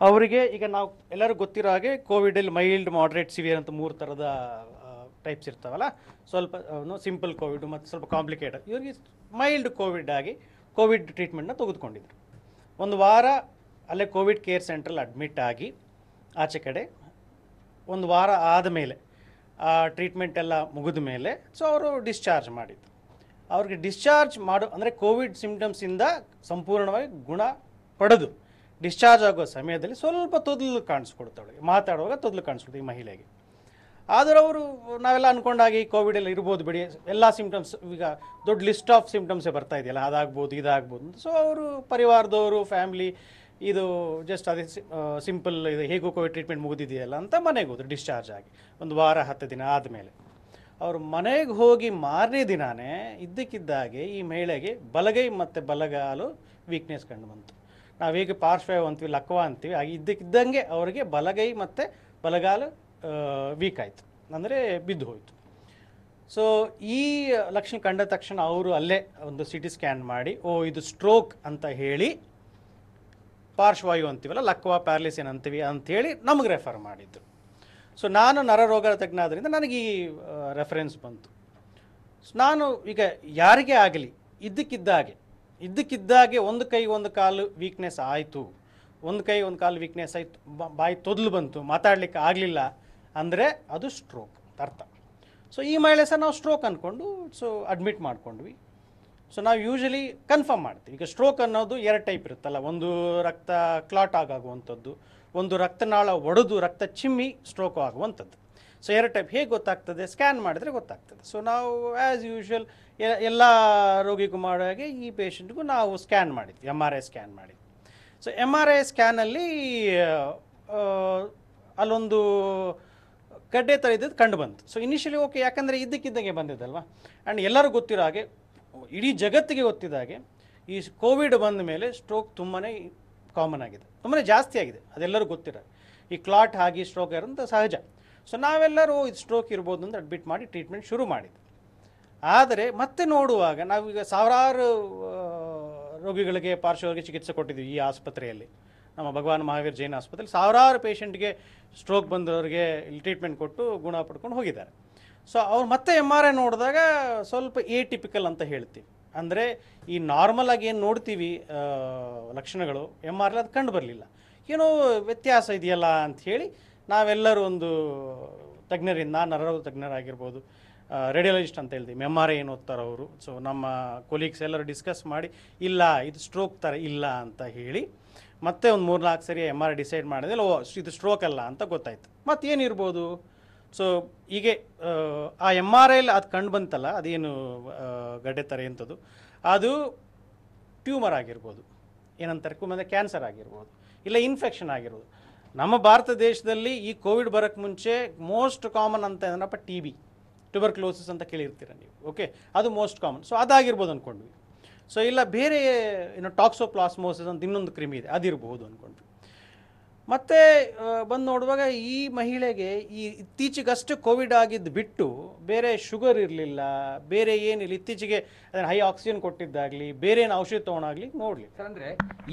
ಅವರಿಗೆ ಈಗ ನಾವು ಎಲ್ಲರೂ ಗೊತ್ತಿರೋ ಹಾಗೆ ಕೋವಿಡಲ್ಲಿ ಮೈಲ್ಡ್, ಮಾಡ್ರೇಟ್, ಸಿವಿಯರ್ ಅಂತ 3 ಥರದ ಟೈಪ್ಸ್ ಇರ್ತಾವಲ್ಲ. ಸ್ವಲ್ಪ ಸಿಂಪಲ್ ಕೋವಿಡ್ ಮತ್ತು ಸ್ವಲ್ಪ ಕಾಂಪ್ಲಿಕೇಟೆಡ್. ಇವರಿಗೆ ಮೈಲ್ಡ್ ಕೋವಿಡ್ ಆಗಿ ಕೋವಿಡ್ ಟ್ರೀಟ್ಮೆಂಟ್ನ ತೆಗೆದುಕೊಂಡಿದ್ರು. 1 ವಾರ ಅಲ್ಲೇ ಕೋವಿಡ್ ಕೇರ್ ಸೆಂಟ್ರಲ್ಲಿ ಅಡ್ಮಿಟ್ ಆಗಿ ಆಚೆ ಕಡೆ 1 ವಾರ ಆದಮೇಲೆ ಟ್ರೀಟ್ಮೆಂಟ್ ಎಲ್ಲ ಮುಗಿದ ಮೇಲೆ ಅವರು ಡಿಸ್ಚಾರ್ಜ್ ಮಾಡಿದ್ರು. ಅವ್ರಿಗೆ ಡಿಸ್ಚಾರ್ಜ್ ಅಂದರೆ ಕೋವಿಡ್ ಸಿಂಪ್ಟಮ್ಸಿಂದ ಸಂಪೂರ್ಣವಾಗಿ ಗುಣ ಪಡೆದು ಡಿಸ್ಚಾರ್ಜ್ ಆಗೋ ಸಮಯದಲ್ಲಿ ಸ್ವಲ್ಪ ತೊದಲು ಕಾಣಿಸ್ಕೊಡ್ತಾಳೆ, ಮಾತಾಡುವಾಗ ತೊದಲು ಕಾಣಿಸ್ಕೊಡ್ತು ಈ ಮಹಿಳೆಗೆ. ಆದರೂ ಅವರು ನಾವೆಲ್ಲ ಅಂದ್ಕೊಂಡಾಗಿ ಕೋವಿಡೆಲ್ಲ ಇರ್ಬೋದು ಬಿಡಿ, ಎಲ್ಲ ಸಿಂಪ್ಟಮ್ಸ್ ಈಗ ದೊಡ್ಡ ಲಿಸ್ಟ್ ಆಫ್ ಸಿಂಪ್ಟಮ್ಸೇ ಬರ್ತಾ ಇದೆಯಲ್ಲ, ಅದಾಗ್ಬೋದು ಇದಾಗ್ಬೋದು. ಅವರು ಪರಿವಾರದವರು, ಫ್ಯಾಮ್ಲಿ, ಇದು ಜಸ್ಟ್ ಅದೇ ಸಿಂಪಲ್, ಇದು ಹೇಗೋ ಕೋವಿಡ್ ಟ್ರೀಟ್ಮೆಂಟ್ ಮುಗಿದಿದೆಯಲ್ಲ ಅಂತ ಮನೆಗೆ ಹೋದ್ರು ಡಿಸ್ಚಾರ್ಜ್ ಆಗಿ 1 ವಾರ 10 ದಿನ ಆದಮೇಲೆ. ಅವರು ಮನೆಗೆ ಹೋಗಿ ಮಾರನೇ ದಿನಾನೇ ಇದ್ದಕ್ಕಿದ್ದಾಗೆ ಈ ಮಹಿಳೆಗೆ ಬಲಗೈ ಮತ್ತು ಬಲಗಾಲು ವೀಕ್ನೆಸ್ ಕಂಡು ಬಂತು. ನಾವು ಹೇಗೆ ಪಾರ್ಶ್ವವಾಯು ಅಂತೀವಿ, ಲಕ್ವ ಅಂತೀವಿ, ಹಾಗೆ ಇದ್ದಕ್ಕಿದ್ದಂಗೆ ಅವರಿಗೆ ಬಲಗೈ ಮತ್ತು ಬಲಗಾಲು ವೀಕ್ ಆಯಿತು, ಅಂದರೆ ಬಿದ್ದು ಹೋಯಿತು. ಈ ಲಕ್ಷಣ ಕಂಡ ತಕ್ಷಣ ಅವರು ಅಲ್ಲೇ ಒಂದು CT ಸ್ಕ್ಯಾನ್ ಮಾಡಿ, ಇದು ಸ್ಟ್ರೋಕ್ ಅಂತ ಹೇಳಿ, ಪಾರ್ಶ್ವವಾಯು ಅಂತೀವಲ್ಲ, ಲಕ್ವ, ಪ್ಯಾರಲಿಸಿನ್ ಅಂತೀವಿ ಅಂಥೇಳಿ ನಮಗೆ ರೆಫರ್ ಮಾಡಿದ್ದು. ನಾನು ನರರೋಗ ತಜ್ಞ ಆದ್ದರಿಂದ ನನಗೆ ಈ ರೆಫರೆನ್ಸ್ ಬಂತು. ನಾನು ಈಗ ಯಾರಿಗೇ ಆಗಲಿ ಇದ್ದಕ್ಕಿದ್ದಾಗೆ ಒಂದು ಕೈ ಒಂದು ಕಾಲು ವೀಕ್ನೆಸ್ ಆಯಿತು, ಒಂದು ಕೈ ಒಂದು ಕಾಲು ವೀಕ್ನೆಸ್ ಆಯಿತು, ಬಾಯಿ ತೊದಲು ಬಂತು, ಮಾತಾಡಲಿಕ್ಕೆ ಆಗಲಿಲ್ಲ ಅಂದರೆ ಅದು ಸ್ಟ್ರೋಕ್ ಅರ್ಥ. ಈ ಮಹಿಳೆ ಸಹ ನಾವು ಸ್ಟ್ರೋಕ್ ಅಂದ್ಕೊಂಡು ಅಡ್ಮಿಟ್ ಮಾಡ್ಕೊಂಡ್ವಿ. ನಾವು ಯೂಶಲಿ ಕನ್ಫರ್ಮ್ ಮಾಡ್ತೀವಿ. ಈಗ ಸ್ಟ್ರೋಕ್ ಅನ್ನೋದು 2 ಟೈಪ್ ಇರುತ್ತಲ್ಲ, ಒಂದು ರಕ್ತ ಕ್ಲಾಟ್ ಆಗುವಂಥದ್ದು, ಒಂದು ರಕ್ತನಾಳ ಒಡೆದು ರಕ್ತ ಚಿಮ್ಮಿ ಸ್ಟ್ರೋಕ್ ಆಗುವಂಥದ್ದು. 2 ಟೈಪ್. ಹೇಗೆ ಗೊತ್ತಾಗ್ತದೆ? ಸ್ಕ್ಯಾನ್ ಮಾಡಿದರೆ ಗೊತ್ತಾಗ್ತದೆ. ನಾವು ಆ್ಯಸ್ ಯೂಶ್ವಲ್ ಎಲ್ಲ ರೋಗಿಗೂ ಮಾಡೋ ಹಾಗೆ ಈ ಪೇಷಂಟ್ಗೂ ನಾವು ಸ್ಕ್ಯಾನ್ ಮಾಡಿದ್ವಿ, MRI ಸ್ಕ್ಯಾನ್ ಮಾಡಿದ್ವಿ. MRI ಸ್ಕ್ಯಾನಲ್ಲಿ ಅಲ್ಲೊಂದು ಗಡ್ಡೆ ಥರ ಇದ್ದದ್ದು ಕಂಡು ಬಂತು. ಇನಿಷಿಯಲಿ ಓಕೆ, ಯಾಕಂದರೆ ಇದ್ದಕ್ಕಿದ್ದಂಗೆ ಬಂದಿದ್ದಲ್ವ. ಆ್ಯಂಡ್ ಎಲ್ಲರೂ ಗೊತ್ತಿರೋ ಹಾಗೆ, ಇಡೀ ಜಗತ್ತಿಗೆ ಗೊತ್ತಿದ್ದ ಹಾಗೆ, ಈ ಕೋವಿಡ್ ಬಂದ ಮೇಲೆ ಸ್ಟ್ರೋಕ್ ತುಂಬಾ ಕಾಮನ್ ಆಗಿದೆ, ತುಂಬಾ ಜಾಸ್ತಿ ಆಗಿದೆ, ಅದೆಲ್ಲರೂ ಗೊತ್ತಿರೋ. ಈ ಕ್ಲಾಟ್ ಆಗಿ ಸ್ಟ್ರೋಕ್ ಇರೋಂಥ ಸಹಜ. ನಾವೆಲ್ಲರೂ ಇದು ಸ್ಟ್ರೋಕ್ ಇರ್ಬೋದು ಅಂತ ಅಡ್ಮಿಟ್ ಮಾಡಿ ಟ್ರೀಟ್ಮೆಂಟ್ ಶುರು ಮಾಡಿದ್ವಿ. ಆದರೆ ಮತ್ತೆ ನೋಡುವಾಗ ನಾವೀಗ ಸಾವಿರಾರು ರೋಗಿಗಳಿಗೆ ಪಾರ್ಶ್ವವಾಗಿ ಚಿಕಿತ್ಸೆ ಕೊಟ್ಟಿದ್ವಿ ಈ ಆಸ್ಪತ್ರೆಯಲ್ಲಿ. ನಮ್ಮ ಭಗವಾನ್ ಮಹಾವೀರ್ ಜೈನ್ ಆಸ್ಪತ್ರೆಯಲ್ಲಿ ಸಾವಿರಾರು ಪೇಷಂಟ್ಗೆ ಸ್ಟ್ರೋಕ್ ಬಂದವರಿಗೆ ಇಲ್ಲಿ ಟ್ರೀಟ್ಮೆಂಟ್ ಕೊಟ್ಟು ಗುಣ ಪಡ್ಕೊಂಡು ಹೋಗಿದ್ದಾರೆ. ಸೊ ಅವ್ರು ಮತ್ತೆ MRI ನೋಡಿದಾಗ ಸ್ವಲ್ಪ ಎಟಿಪಿಕಲ್ ಅಂತ ಹೇಳ್ತೀವಿ. ಅಂದರೆ ಈ ನಾರ್ಮಲ್ ಆಗಿ ಏನು ನೋಡ್ತೀವಿ ಲಕ್ಷಣಗಳು MRI ಅದು ಕಂಡು ಬರಲಿಲ್ಲ, ಏನೋ ವ್ಯತ್ಯಾಸ ಇದೆಯಲ್ಲ ಅಂಥೇಳಿ ನಾವೆಲ್ಲರೂ ಒಂದು ತಜ್ಞರಿಂದ, ನರರೋಗ ತಜ್ಞರಾಗಿರ್ಬೋದು, ರೇಡಿಯಾಲಜಿಸ್ಟ್ ಅಂತ ಹೇಳ್ತೀವಿ, MRI ಏನು ಓದ್ತಾರೆ ಅವರು, ಸೊ ನಮ್ಮ ಕೊಲೀಗ್ಸ್ ಎಲ್ಲರೂ ಡಿಸ್ಕಸ್ ಮಾಡಿ ಇಲ್ಲ ಇದು ಸ್ಟ್ರೋಕ್ ಥರ ಇಲ್ಲ ಅಂತ ಹೇಳಿ ಮತ್ತೆ ಒಂದು 3-4 ಸರಿ MRI ಡಿಸೈಡ್ ಮಾಡಿದ್ರೆ ಇದು ಸ್ಟ್ರೋಕ್ ಅಲ್ಲ ಅಂತ ಗೊತ್ತಾಯ್ತು. ಮತ್ತೇನಿರ್ಬೋದು, ಸೊ ಹೀಗೆ ಆ MRIಲಿ ಅದು ಕಂಡು ಬಂತಲ್ಲ, ಅದೇನು ಗಡ್ಡೆ ಥರ ಎಂಥದ್ದು, ಅದು ಟ್ಯೂಮರ್ ಆಗಿರ್ಬೋದು, ಏನಂತಾರೆ ಅಂದರೆ ಕ್ಯಾನ್ಸರ್ ಆಗಿರ್ಬೋದು, ಇಲ್ಲ ಇನ್ಫೆಕ್ಷನ್ ಆಗಿರ್ಬೋದು. ನಮ್ಮ ಭಾರತ ದೇಶದಲ್ಲಿ ಈ ಕೋವಿಡ್ ಬರೋಕ್ಕೆ ಮುಂಚೆ ಮೋಸ್ಟ್ ಕಾಮನ್ ಅಂತ ಏನಪ್ಪ TB, ಟ್ಯೂಬರ್ಕ್ಲೋಸಿಸ್ ಅಂತ ಕೇಳಿರ್ತೀರ ನೀವು. ಓಕೆ, ಅದು ಮೋಸ್ಟ್ ಕಾಮನ್. ಸೊ ಅದಾಗಿರ್ಬೋದು ಅಂದ್ಕೊಂಡ್ವಿ. ಸೊ ಇಲ್ಲ ಬೇರೆ ಏನೋ ಟಾಕ್ಸೋಪ್ಲಾಸ್ಮೋಸಿಸ್ ಅಂತ ಇನ್ನೊಂದು ಕ್ರಿಮಿ ಇದೆ, ಅದಿರ್ಬೋದು ಅಂದ್ಕೊಂಡ್ವಿ. ಮತ್ತು ಬಂದು ನೋಡುವಾಗ ಈ ಮಹಿಳೆಗೆ ಈ ಇತ್ತೀಚೆಗಷ್ಟೇ ಕೋವಿಡ್ ಆಗಿದ್ದು ಬಿಟ್ಟು ಬೇರೆ ಶುಗರ್ ಇರಲಿಲ್ಲ, ಬೇರೆ ಏನಿಲ್ಲ, ಇತ್ತೀಚೆಗೆ ಅದನ್ನು ಹೈ ಆಕ್ಸಿಜನ್ ಕೊಟ್ಟಿದ್ದಾಗಲಿ, ಬೇರೆ ಏನು ಔಷಧಿ ತೊಗೊಳಾಗಲಿ ನೋಡಲಿ. ಅಂದರೆ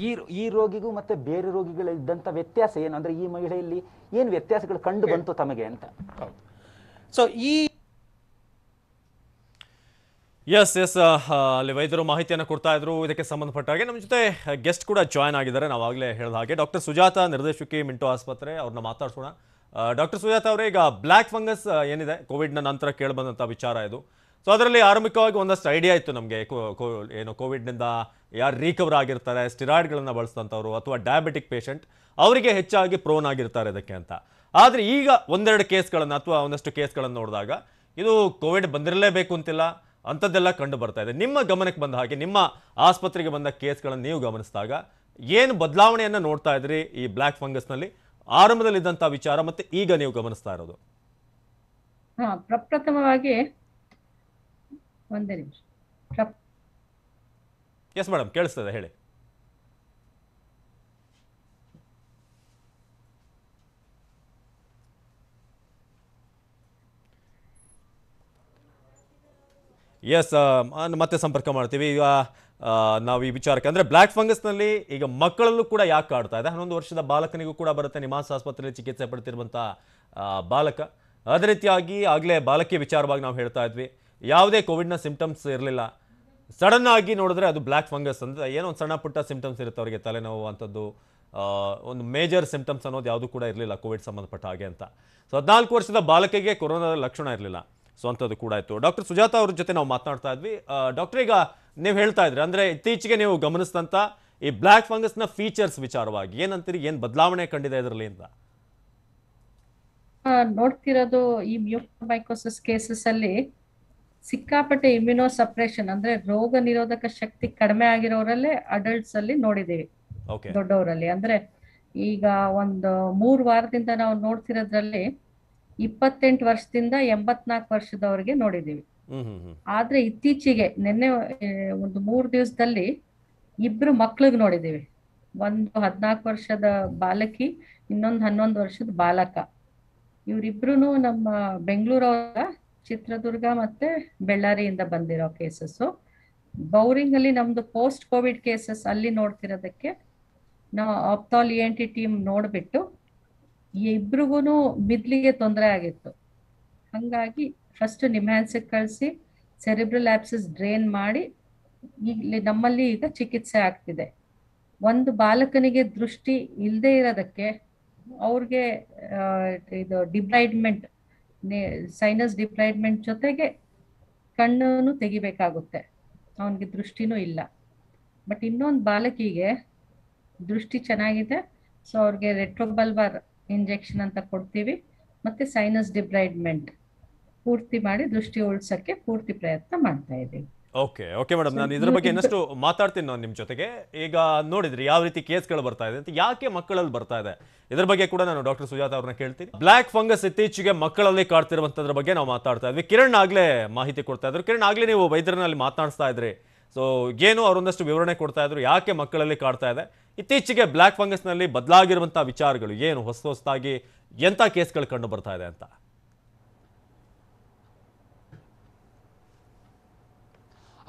ಈ ರೋಗಿಗೂ ಮತ್ತು ಬೇರೆ ರೋಗಿಗಳಿದ್ದಂಥ ವ್ಯತ್ಯಾಸ ಏನು, ಅಂದರೆ ಈ ಮಹಿಳೆಯಲ್ಲಿ ಏನು ವ್ಯತ್ಯಾಸಗಳು ಕಂಡು ಬಂತು ತಮಗೆ ಅಂತ. ಹೌದು. ಸೊ ಈ ಎಸ್ ಅಲ್ಲಿ ವೈದ್ಯರು ಮಾಹಿತಿಯನ್ನು ಕೊಡ್ತಾ ಇದ್ರು. ಇದಕ್ಕೆ ಸಂಬಂಧಪಟ್ಟ ಹಾಗೆ ನಮ್ಮ ಜೊತೆ ಗೆಸ್ಟ್ ಕೂಡ ಜಾಯ್ನ್ ಆಗಿದ್ದಾರೆ. ನಾವಾಗಲೇ ಹೇಳಿದ ಹಾಗೆ ಡಾಕ್ಟರ್ ಸುಜಾತ, ನಿರ್ದೇಶಕಿ ಮಿಂಟೋ ಆಸ್ಪತ್ರೆ, ಅವ್ರನ್ನ ಮಾತಾಡ್ಸೋಣ. ಡಾಕ್ಟರ್ ಸುಜಾತ ಅವರೇ, ಈಗ ಬ್ಲ್ಯಾಕ್ ಫಂಗಸ್ ಏನಿದೆ ಕೋವಿಡ್ನ ನಂತರ ಕೇಳಿಬಂದಂಥ ವಿಚಾರ ಇದು. ಸೊ ಅದರಲ್ಲಿ ಆರಂಭಿಕವಾಗಿ ಒಂದಷ್ಟು ಐಡಿಯಾ ಇತ್ತು ನಮಗೆ, ಏನು ಕೋವಿಡ್ನಿಂದ ಯಾರು ರಿಕವರ್ ಆಗಿರ್ತಾರೆ, ಸ್ಟಿರಾಯ್ಡ್ಗಳನ್ನು ಬಳಸಿದಂಥವ್ರು ಅಥವಾ ಡಯಾಬಿಟಿಕ್ ಪೇಷಂಟ್, ಅವರಿಗೆ ಹೆಚ್ಚಾಗಿ ಪ್ರೋನ್ ಆಗಿರ್ತಾರೆ ಇದಕ್ಕೆ ಅಂತ. ಆದರೆ ಈಗ ಒಂದೆರಡು ಕೇಸ್ಗಳನ್ನು ಅಥವಾ ಒಂದಷ್ಟು ಕೇಸ್ಗಳನ್ನು ನೋಡಿದಾಗ ಇದು ಕೋವಿಡ್ ಬಂದಿರಲೇಬೇಕು ಅಂತಿಲ್ಲ, ಅಂಥದ್ದೆಲ್ಲ ಕಂಡು ಬರ್ತಾ ಇದೆ. ನಿಮ್ಮ ಗಮನಕ್ಕೆ ಬಂದ ಹಾಗೆ, ನಿಮ್ಮ ಆಸ್ಪತ್ರೆಗೆ ಬಂದ ಕೇಸ್ಗಳನ್ನು ನೀವು ಗಮನಿಸಿದಾಗ ಏನು ಬದಲಾವಣೆಯನ್ನು ನೋಡ್ತಾ ಇದ್ರಿ ಈ ಬ್ಲ್ಯಾಕ್ ಫಂಗಸ್ನಲ್ಲಿ, ಆರಂಭದಲ್ಲಿದ್ದಂಥ ವಿಚಾರ ಮತ್ತು ಈಗ ನೀವು ಗಮನಿಸ್ತಾ ಇರೋದು? ಪ್ರಪ್ರಥಮವಾಗಿ ಒಂದೇ ನಿಮಿಷ. ಎಸ್ ಮೇಡಮ್, ಕೇಳಿಸ್ತದೆ, ಹೇಳಿ. ಎಸ್, ಮತ್ತೆ ಸಂಪರ್ಕ ಮಾಡ್ತೀವಿ. ಈಗ ನಾವು ಈ ವಿಚಾರಕ್ಕೆ ಅಂದರೆ ಬ್ಲ್ಯಾಕ್ ಫಂಗಸ್ನಲ್ಲಿ ಈಗ ಮಕ್ಕಳಲ್ಲೂ ಕೂಡ ಯಾಕೆ ಕಾಡ್ತಾ ಇದೆ? 11 ವರ್ಷದ ಬಾಲಕನಿಗೂ ಕೂಡ ಬರುತ್ತೆ, ನಿಮಾಸ್ ಆಸ್ಪತ್ರೆಯಲ್ಲಿ ಚಿಕಿತ್ಸೆ ಪಡ್ತಿರುವಂಥ ಬಾಲಕ. ಅದೇ ರೀತಿಯಾಗಿ ಆಗಲೇ ಬಾಲಕಿಯ ವಿಚಾರವಾಗಿ ನಾವು ಹೇಳ್ತಾ ಇದ್ವಿ, ಯಾವುದೇ ಕೋವಿಡ್ನ ಸಿಂಪ್ಟಮ್ಸ್ ಇರಲಿಲ್ಲ, ಸಡನ್ ಆಗಿ ನೋಡಿದ್ರೆ ಅದು ಬ್ಲ್ಯಾಕ್ ಫಂಗಸ್ ಅಂತ. ಏನೋ ಒಂದು ಸಣ್ಣ ಪುಟ್ಟ ಸಿಂಪ್ಟಮ್ಸ್ ಇರುತ್ತೆ ಅವರಿಗೆ, ತಲೆನೋವು ಅಂಥದ್ದು, ಒಂದು ಮೇಜರ್ ಸಿಂಪ್ಟಮ್ಸ್ ಅನ್ನೋದು ಯಾವುದು ಕೂಡ ಇರಲಿಲ್ಲ ಕೋವಿಡ್ ಸಂಬಂಧಪಟ್ಟ ಹಾಗೆ ಅಂತ. ಸೊ 14 ವರ್ಷದ ಬಾಲಕಿಗೆ ಕೊರೋನಾದ ಲಕ್ಷಣ ಇರಲಿಲ್ಲ, ಸೊ ಅಂಥದ್ದು ಕೂಡ ಇತ್ತು. ಡಾಕ್ಟರ್ ಸುಜಾತ ಅವ್ರ ಜೊತೆ ನಾವು ಮಾತನಾಡ್ತಾ ಇದ್ವಿ. ಡಾಕ್ಟರ್, ಈಗ ನೀವು ಹೇಳ್ತಾ ಇದ್ರಿ, ಅಂದರೆ ಇತ್ತೀಚೆಗೆ ನೀವು ಗಮನಿಸಿದಂಥ ಈ ಬ್ಲ್ಯಾಕ್ ಫಂಗಸ್ನ ಫೀಚರ್ಸ್ ವಿಚಾರವಾಗಿ ಏನಂತೀರಿ, ಏನು ಬದಲಾವಣೆ ಕಂಡಿದೆ ಇದರಲ್ಲಿ ಅಂತ? ನೋಡ್ತಿರೋದು ಈ ಮ್ಯೂಕೋಮೈಕೋಸಿಸ್ ಕೇಸಸ್ ಅಲ್ಲಿ ಸಿಕ್ಕಾಪಟ್ಟೆ ಇಮ್ಯುನೋ ಸಪ್ರೆಷನ್, ಅಂದ್ರೆ ರೋಗ ನಿರೋಧಕ ಶಕ್ತಿ ಕಡಿಮೆ ಆಗಿರೋರಲ್ಲೇ ಅಡಲ್ಟ್ಸ್ ಅಲ್ಲಿ ನೋಡಿದೀವಿ, ದೊಡ್ಡವರಲ್ಲಿ. ಅಂದ್ರೆ ಈಗ ಒಂದು 3 ವಾರದಿಂದ ನಾವು ನೋಡ್ತಿರೋದ್ರಲ್ಲಿ 28 ವರ್ಷದಿಂದ 84 ವರ್ಷದವರೆಗೆ ನೋಡಿದೀವಿ. ಆದ್ರೆ ಇತ್ತೀಚೆಗೆ ನಿನ್ನೆ ಒಂದು 3 ದಿವಸದಲ್ಲಿ 2 ಮಕ್ಳಿಗೆ ನೋಡಿದೀವಿ. ಒಂದು 14 ವರ್ಷದ ಬಾಲಕಿ, ಇನ್ನೊಂದು 11 ವರ್ಷದ ಬಾಲಕ. ಇವರಿಬ್ರು ನಮ್ಮ ಬೆಂಗಳೂರವರ, ಚಿತ್ರದುರ್ಗ ಮತ್ತೆ ಬಳ್ಳಾರಿಯಿಂದ ಬಂದಿರೋ ಕೇಸಸ್. ಬೌರಿಂಗ್ ಅಲ್ಲಿ ನಮ್ದು ಪೋಸ್ಟ್ ಕೋವಿಡ್ ಕೇಸಸ್ ಅಲ್ಲಿ ನೋಡ್ತಿರೋದಕ್ಕೆ ನಾವು ಆಪ್ತಾಲ್ ENT ಟೀಮ್ ನೋಡ್ಬಿಟ್ಟು ಇಬ್ರಿಗೂ ಮಿದ್ಲಿಗೆ ತೊಂದರೆ ಆಗಿತ್ತು. ಹಂಗಾಗಿ ಫಸ್ಟ್ ನಿಮ್ಹಾನ್ಸಿಗೆ ಕಳಿಸಿ ಸೆರಿಬ್ರಲ್ ಆಪ್ಸಿಸ್ ಡ್ರೈನ್ ಮಾಡಿ ನಮ್ಮಲ್ಲಿ ಈಗ ಚಿಕಿತ್ಸೆ ಆಗ್ತಿದೆ. ಒಂದು ಬಾಲಕನಿಗೆ ದೃಷ್ಟಿ ಇಲ್ಲದೆ ಇರೋದಕ್ಕೆ ಅವ್ರಿಗೆ ಇದು ಡಿಬ್ರೈಡ್ಮೆಂಟ್, ಸೈನಸ್ ಡಿಬ್ರೈಡ್ಮೆಂಟ್ ಜೊತೆಗೆ ಕಣ್ಣನ್ನು ತೆಗಿಬೇಕಾಗುತ್ತೆ, ಅವನಿಗೆ ದೃಷ್ಟಿನೂ ಇಲ್ಲ. ಬಟ್ ಇನ್ನೊಂದು ಬಾಲಕಿಗೆ ದೃಷ್ಟಿ ಚೆನ್ನಾಗಿದೆ, ಸೊ ಅವ್ರಿಗೆ ರೆಟ್ರೋಬಲ್ಬಾರ್ ಇಂಜೆಕ್ಷನ್ ಅಂತ ಕೊಡ್ತೀವಿ, ಮತ್ತೆ ಸೈನಸ್ ಡಿಬ್ರೈಡ್ಮೆಂಟ್ ಪೂರ್ತಿ ಮಾಡಿ ದೃಷ್ಟಿ ಉಳಿಸಕ್ಕೆ ಪೂರ್ತಿ ಪ್ರಯತ್ನ ಮಾಡ್ತಾ ಇದ್ದೀವಿ. ಓಕೆ ಮೇಡಮ್, ನಾನು ಇದ್ರ ಬಗ್ಗೆ ಇನ್ನಷ್ಟು ಮಾತಾಡ್ತೀನಿ ನಾನು ನಿಮ್ಮ ಜೊತೆಗೆ. ಈಗ ನೋಡಿದ್ರಿ ಯಾವ ರೀತಿ ಕೇಸ್ಗಳು ಬರ್ತಾ ಇದೆ ಅಂತ, ಯಾಕೆ ಮಕ್ಕಳಲ್ಲಿ ಬರ್ತಾ ಇದೆ, ಇದ್ರ ಬಗ್ಗೆ ಕೂಡ ನಾನು ಡಾಕ್ಟರ್ ಸುಜಾತ ಅವ್ರನ್ನ ಕೇಳ್ತೀನಿ. ಬ್ಲ್ಯಾಕ್ ಫಂಗಸ್ ಇತ್ತೀಚೆಗೆ ಮಕ್ಕಳಲ್ಲಿ ಕಾಡ್ತಿರುವಂತದ್ರ ಬಗ್ಗೆ ನಾವು ಮಾತಾಡ್ತಾ ಇದ್ವಿ. ಕಿರಣ್ ಆಗ್ಲೇ ಮಾಹಿತಿ ಕೊಡ್ತಾ ಇದ್ರು. ಕಿರಣ್, ಆಗ್ಲೇ ನೀವು ವೈದ್ಯರಲ್ಲಿ ಮಾತನಾಡ್ತಾ ಇದ್ರಿ, ಸೊ ಏನು ಅವರೊಂದಷ್ಟು ವಿವರಣೆ ಕೊಡ್ತಾ ಇದ್ರು, ಯಾಕೆ ಮಕ್ಕಳಲ್ಲಿ ಕಾಡ್ತಾ ಇದೆ, ಇತ್ತೀಚೆಗೆ ಬ್ಲ್ಯಾಕ್ ಫಂಗಸ್ನಲ್ಲಿ ಬದಲಾಗಿರುವಂಥ ವಿಚಾರಗಳು ಏನು, ಹೊಸದಾಗಿ ಎಂಥ ಕೇಸ್ಗಳು ಕಂಡು ಬರ್ತಾ ಇದೆ ಅಂತ?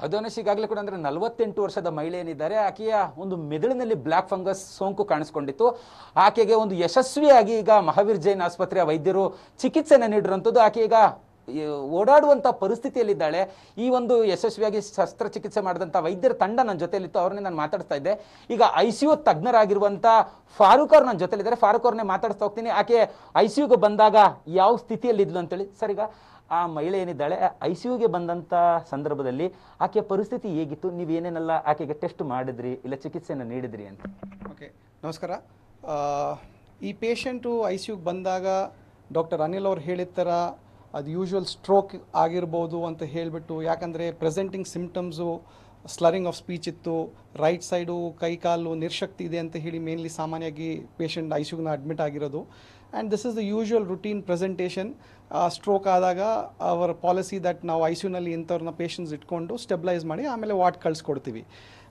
ಅದೋನೇಶ್ ಈಗಾಗಲೇ ಕೂಡ ಅಂದರೆ 48 ವರ್ಷದ ಮಹಿಳೆ ಏನಿದ್ದಾರೆ, ಆಕೆಯ ಒಂದು ಮೆದುಳಿನಲ್ಲಿ ಬ್ಲ್ಯಾಕ್ ಫಂಗಸ್ ಸೋಂಕು ಕಾಣಿಸ್ಕೊಂಡಿತ್ತು. ಆಕೆಗೆ ಒಂದು ಯಶಸ್ವಿಯಾಗಿ ಈಗ ಮಹಾವೀರ್ ಜೈನ್ ಆಸ್ಪತ್ರೆಯ ವೈದ್ಯರು ಚಿಕಿತ್ಸೆಯನ್ನು ನೀಡಿರುವಂಥದ್ದು. ಆಕೆ ಈಗ ಓಡಾಡುವಂಥ ಪರಿಸ್ಥಿತಿಯಲ್ಲಿದ್ದಾಳೆ. ಈ ಒಂದು ಯಶಸ್ವಿಯಾಗಿ ಶಸ್ತ್ರಚಿಕಿತ್ಸೆ ಮಾಡಿದಂಥ ವೈದ್ಯರ ತಂಡ ನನ್ನ ಜೊತೆಯಲ್ಲಿತ್ತು, ಅವ್ರನ್ನೇ ನಾನು ಮಾತಾಡ್ತಾ ಇದ್ದೆ. ಈಗ ICU ತಜ್ಞರಾಗಿರುವಂಥ ಫಾರೂಕ್ ಅವ್ರು ನನ್ನ ಜೊತೆಲಿದ್ದಾರೆ. ಫಾರೂಕ್ ಅವ್ರನ್ನೇ ಮಾತಾಡ್ತಾ ಹೋಗ್ತೀನಿ. ಆಕೆ ICUಗೆ ಬಂದಾಗ ಯಾವ ಸ್ಥಿತಿಯಲ್ಲಿದ್ಲು ಅಂತೇಳಿ. ಸರ್, ಈಗ ಆ ಮಹಿಳೆ ಏನಿದ್ದಾಳೆ ICUಗೆ ಬಂದಂಥ ಸಂದರ್ಭದಲ್ಲಿ ಆಕೆಯ ಪರಿಸ್ಥಿತಿ ಹೇಗಿತ್ತು? ನೀವೇನೇನೆಲ್ಲ ಆಕೆಗೆ ಟೆಸ್ಟ್ ಮಾಡಿದ್ರಿ, ಇಲ್ಲ ಚಿಕಿತ್ಸೆಯನ್ನು ನೀಡಿದ್ರಿ ಅಂತ? ಓಕೆ, ನಮಸ್ಕಾರ. ಈ ಪೇಷಂಟು ICUಗೆ ಬಂದಾಗ ಡಾಕ್ಟರ್ ಅನಿಲ್ ಅವ್ರು ಹೇಳಿದ ಥರ ಅದು ಯೂಶ್ವಲ್ ಸ್ಟ್ರೋಕ್ ಆಗಿರ್ಬೋದು ಅಂತ ಹೇಳಿಬಿಟ್ಟು, ಯಾಕಂದರೆ ಪ್ರೆಸೆಂಟಿಂಗ್ ಸಿಮ್ಟಮ್ಸು ಸ್ಲರಿಂಗ್ ಆಫ್ ಸ್ಪೀಚ್ ಇತ್ತು, ರೈಟ್ ಸೈಡು ಕೈ ಕಾಲು ನಿರ್ಶಕ್ತಿ ಇದೆ ಅಂತ ಹೇಳಿ ಮೇನ್ಲಿ ಸಾಮಾನ್ಯವಾಗಿ ಪೇಷಂಟ್ ICUಗೆ ಅಡ್ಮಿಟ್ ಆಗಿರೋದು. And this is the usual routine presentation. Stroke ಆದಾಗ ಅವರ ಪಾಲಿಸಿ ದಟ್ ನಾವು ICUನಲ್ಲಿ ಇಂಥವ್ರನ್ನ ಪೇಷಂಟ್ಸ್ ಇಟ್ಕೊಂಡು ಸ್ಟೆಬಿಲೈಸ್ ಮಾಡಿ ಆಮೇಲೆ ವಾರ್ಡ್ ಕಳಿಸ್ಕೊಡ್ತೀವಿ.